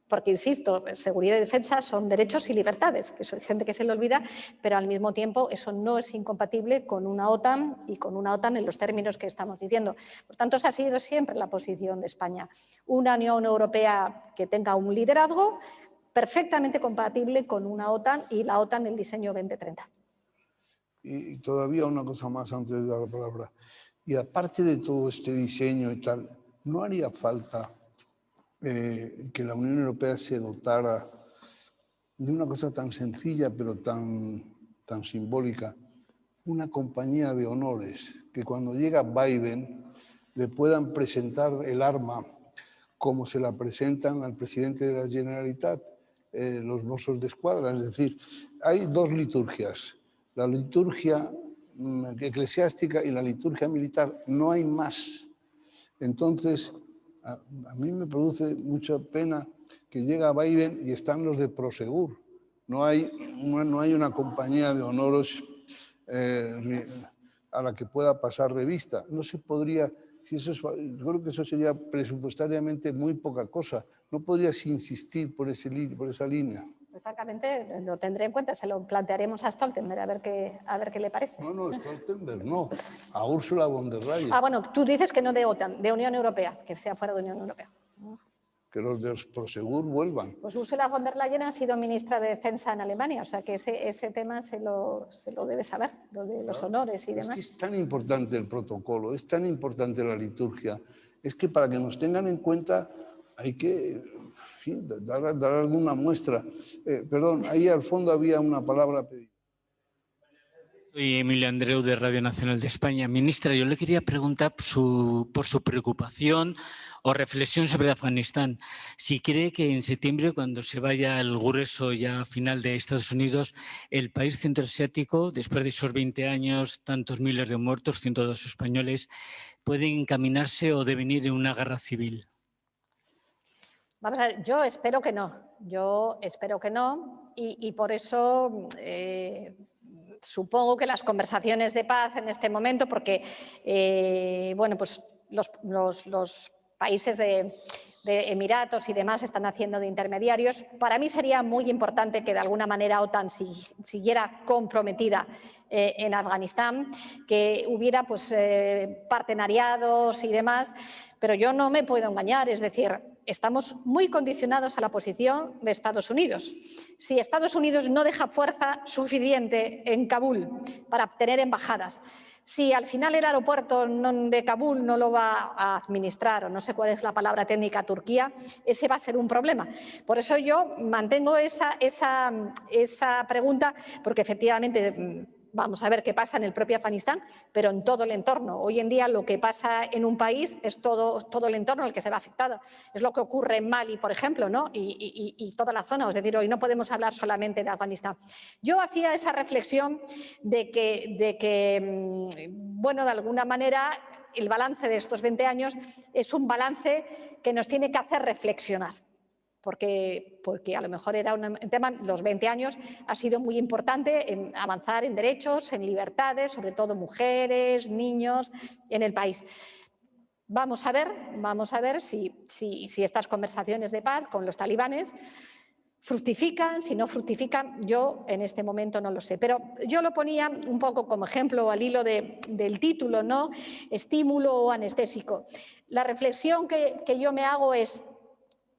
porque, insisto, seguridad y defensa son derechos y libertades, que hay gente que se le olvida, pero al mismo tiempo eso no es incompatible con una OTAN y con una OTAN en los términos que estamos diciendo. Por tanto, esa ha sido siempre la posición de España. Una Unión Europea que tenga un liderazgo perfectamente compatible con una OTAN y la OTAN el diseño 2030. Y todavía una cosa más antes de dar la palabra. Y aparte de todo este diseño y tal, ¿no haría falta que la Unión Europea se dotara de una cosa tan sencilla pero tan simbólica, una compañía de honores, que cuando llega Biden le puedan presentar el arma como se la presentan al presidente de la Generalitat, los Mossos d'Esquadra? Es decir, hay dos liturgias, la liturgia eclesiástica y la liturgia militar, no hay más. Entonces, a mí me produce mucha pena que llega Biden y están los de Prosegur. No hay una compañía de honores a la que pueda pasar revista. No se podría, yo creo que eso sería presupuestariamente muy poca cosa. No podrías insistir por esa línea. Pues, francamente, lo tendré en cuenta, se lo plantearemos a Stoltenberg a ver qué le parece. No, Stoltenberg no, a Ursula von der Leyen. Bueno, tú dices que no de OTAN, de Unión Europea, que sea fuera de Unión Europea. Que los de Prosegur vuelvan. Pues Ursula von der Leyen ha sido ministra de Defensa en Alemania, o sea que ese tema se lo debe saber, lo de los honores y demás. Es que es tan importante el protocolo, es tan importante la liturgia, es que para que nos tengan en cuenta hay que dar alguna muestra. Perdón, ahí al fondo había una palabra pedida. Soy Emilio Andreu de Radio Nacional de España. Ministra, yo le quería preguntar por su preocupación o reflexión sobre Afganistán. Si cree que en septiembre, cuando se vaya el grueso ya final de Estados Unidos, el país centroasiático, después de esos 20 años, tantos miles de muertos, 102 españoles, puede encaminarse o devenir en una guerra civil. Vamos a ver, yo espero que no. Y por eso supongo que las conversaciones de paz en este momento, porque bueno, pues los países de Emiratos y demás están haciendo de intermediarios. Para mí sería muy importante que de alguna manera OTAN siguiera comprometida en Afganistán, que hubiera pues partenariados y demás, pero yo no me puedo engañar, es decir, estamos muy condicionados a la posición de Estados Unidos. Si Estados Unidos no deja fuerza suficiente en Kabul para tener embajadas, si al final el aeropuerto de Kabul no lo va a administrar, o no sé cuál es la palabra técnica, Turquía, ese va a ser un problema. Por eso yo mantengo esa pregunta, porque efectivamente vamos a ver qué pasa en el propio Afganistán, pero en todo el entorno. Hoy en día lo que pasa en un país es todo el entorno el que se ve afectado. Es lo que ocurre en Mali, por ejemplo, ¿no? y toda la zona. Es decir, hoy no podemos hablar solamente de Afganistán. Yo hacía esa reflexión de que bueno, de alguna manera, el balance de estos 20 años es un balance que nos tiene que hacer reflexionar. Porque a lo mejor era un tema, los 20 años ha sido muy importante en avanzar en derechos, en libertades, sobre todo mujeres, niños, en el país. Vamos a ver si estas conversaciones de paz con los talibanes fructifican, si no fructifican, yo en este momento no lo sé. Pero yo lo ponía un poco como ejemplo al hilo del título, ¿no? Estímulo o anestésico. La reflexión que yo me hago es: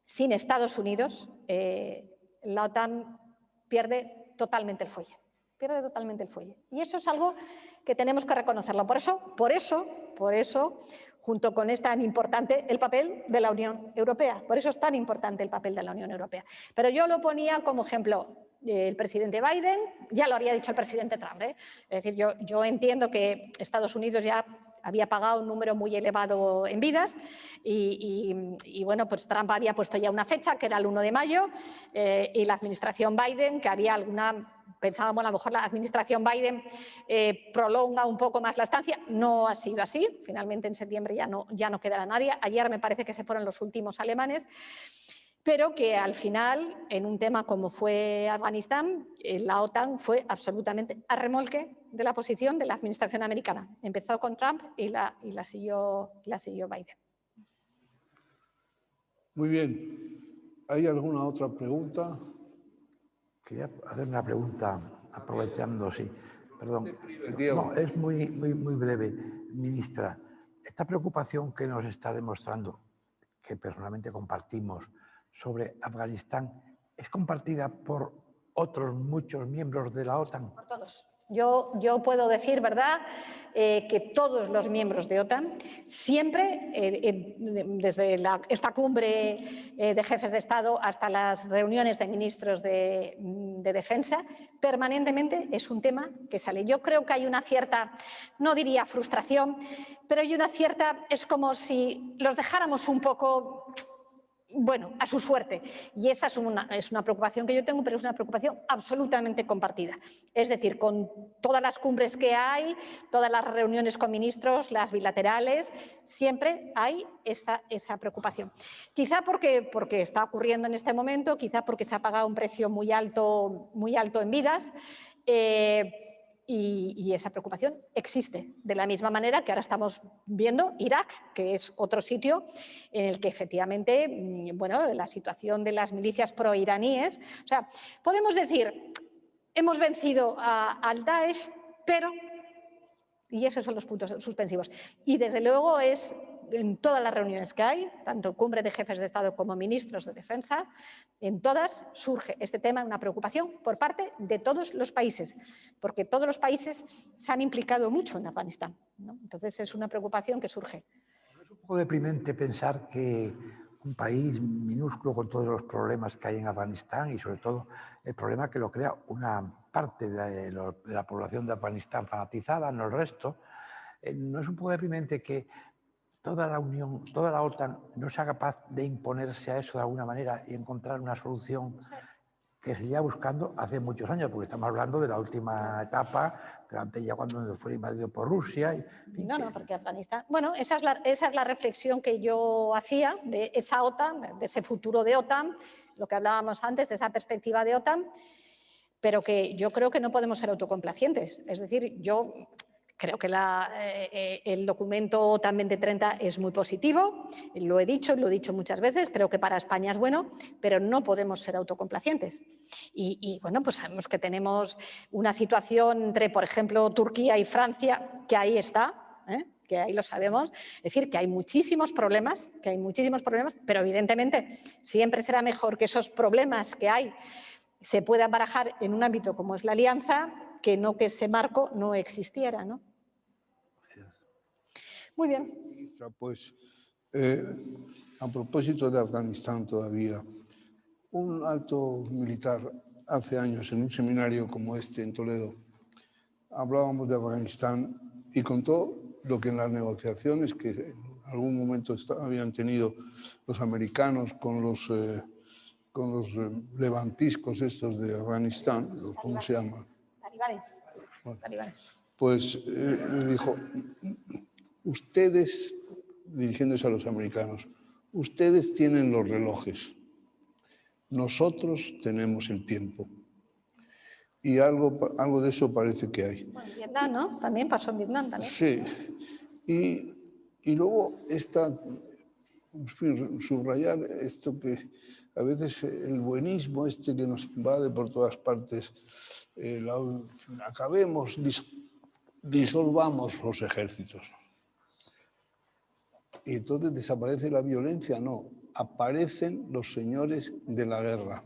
sin Estados Unidos, la OTAN pierde totalmente el fuelle. Pierde totalmente el fuelle. Y eso es algo que tenemos que reconocerlo. Por eso, junto con es tan importante el papel de la Unión Europea. Por eso es tan importante el papel de la Unión Europea. Pero yo lo ponía como ejemplo el presidente Biden, ya lo había dicho el presidente Trump. Es decir, yo entiendo que Estados Unidos ya había pagado un número muy elevado en vidas y bueno, pues Trump había puesto ya una fecha, que era el 1 de mayo, y la administración Biden, que había pensábamos a lo mejor la administración Biden prolonga un poco más la estancia. No ha sido así, finalmente en septiembre ya no quedará nadie. Ayer me parece que se fueron los últimos alemanes, pero que al final, en un tema como fue Afganistán, la OTAN fue absolutamente a remolque de la posición de la administración americana. Empezó con Trump y la siguió Biden. Muy bien. ¿Hay alguna otra pregunta? Quería hacer una pregunta, aprovechando, sí. Perdón. Diego. No, es muy breve. Ministra, esta preocupación que nos está demostrando, que personalmente compartimos, sobre Afganistán, ¿es compartida por otros muchos miembros de la OTAN? Por todos. Yo puedo decir, ¿verdad?, que todos los miembros de OTAN siempre, desde esta cumbre de jefes de Estado hasta las reuniones de ministros de defensa, permanentemente es un tema que sale. Yo creo que hay una cierta, no diría frustración, pero hay una cierta, es como si los dejáramos un poco, bueno, a su suerte. Y esa es una preocupación que yo tengo, pero es una preocupación absolutamente compartida. Es decir, con todas las cumbres que hay, todas las reuniones con ministros, las bilaterales, siempre hay esa preocupación. Quizá porque está ocurriendo en este momento, quizá porque se ha pagado un precio muy alto en vidas, y esa preocupación existe, de la misma manera que ahora estamos viendo Irak, que es otro sitio en el que efectivamente, bueno, la situación de las milicias proiraníes, o sea, podemos decir, hemos vencido al Daesh, pero, y esos son los puntos suspensivos, y desde luego es en todas las reuniones que hay, tanto cumbre de jefes de Estado como ministros de defensa, en todas surge este tema, una preocupación por parte de todos los países, porque todos los países se han implicado mucho en Afganistán, ¿no? Entonces es una preocupación que surge. Es un poco deprimente pensar que un país minúsculo con todos los problemas que hay en Afganistán y sobre todo el problema que lo crea una parte de la población de Afganistán fanatizada, no el resto, ¿no es un poco deprimente que toda la Unión, toda la OTAN no sea capaz de imponerse a eso de alguna manera y encontrar una solución que se lleva buscando hace muchos años? Porque estamos hablando de la última etapa, pero antes ya cuando fue invadido por Rusia. No, porque Afganistán... Bueno, esa es la reflexión que yo hacía de esa OTAN, de ese futuro de OTAN, lo que hablábamos antes, de esa perspectiva de OTAN, pero que yo creo que no podemos ser autocomplacientes. Es decir, yo creo que el documento OTAN 2030 es muy positivo, lo he dicho muchas veces, creo que para España es bueno, pero no podemos ser autocomplacientes. Y bueno, pues sabemos que tenemos una situación entre, por ejemplo, Turquía y Francia, que ahí está, que ahí lo sabemos, es decir, que hay muchísimos problemas, pero evidentemente siempre será mejor que esos problemas que hay se puedan barajar en un ámbito como es la alianza, que no que ese marco no existiera, ¿no? Muy bien. Ministra, pues a propósito de Afganistán todavía, un alto militar hace años en un seminario como este en Toledo hablábamos de Afganistán y contó lo que en las negociaciones que en algún momento habían tenido los americanos con los levantiscos estos de Afganistán, ¿cómo se llaman? Talibanes. Bueno, Talibanes. pues le dijo, ustedes, dirigiéndose a los americanos, ustedes tienen los relojes, nosotros tenemos el tiempo. Y algo de eso parece que hay. Bueno, en Vietnam, ¿no? También pasó en Vietnam también. Sí. Y luego subrayar esto que a veces el buenismo este que nos invade por todas partes, disolvamos los ejércitos. Y entonces desaparece la violencia, no, aparecen los señores de la guerra.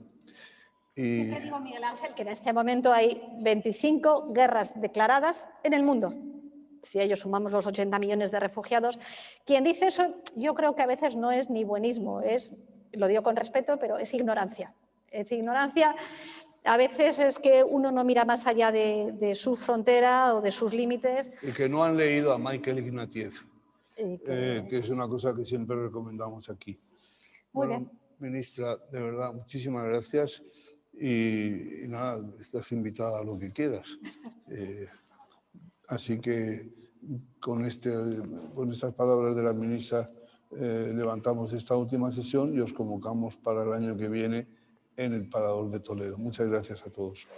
Y Te digo, Miguel Ángel, que en este momento hay 25 guerras declaradas en el mundo. Si ellos sumamos los 80 millones de refugiados. Quien dice eso, yo creo que a veces no es ni buenismo, lo digo con respeto, pero es ignorancia. Es ignorancia. A veces es que uno no mira más allá de su frontera o de sus límites. Y que no han leído a Michael Ignatieff, que es una cosa que siempre recomendamos aquí. Muy bien. Ministra, de verdad, muchísimas gracias. Y nada, estás invitada a lo que quieras. Así que con estas palabras de la ministra levantamos esta última sesión y os convocamos para el año que viene en el Parador de Toledo. Muchas gracias a todos.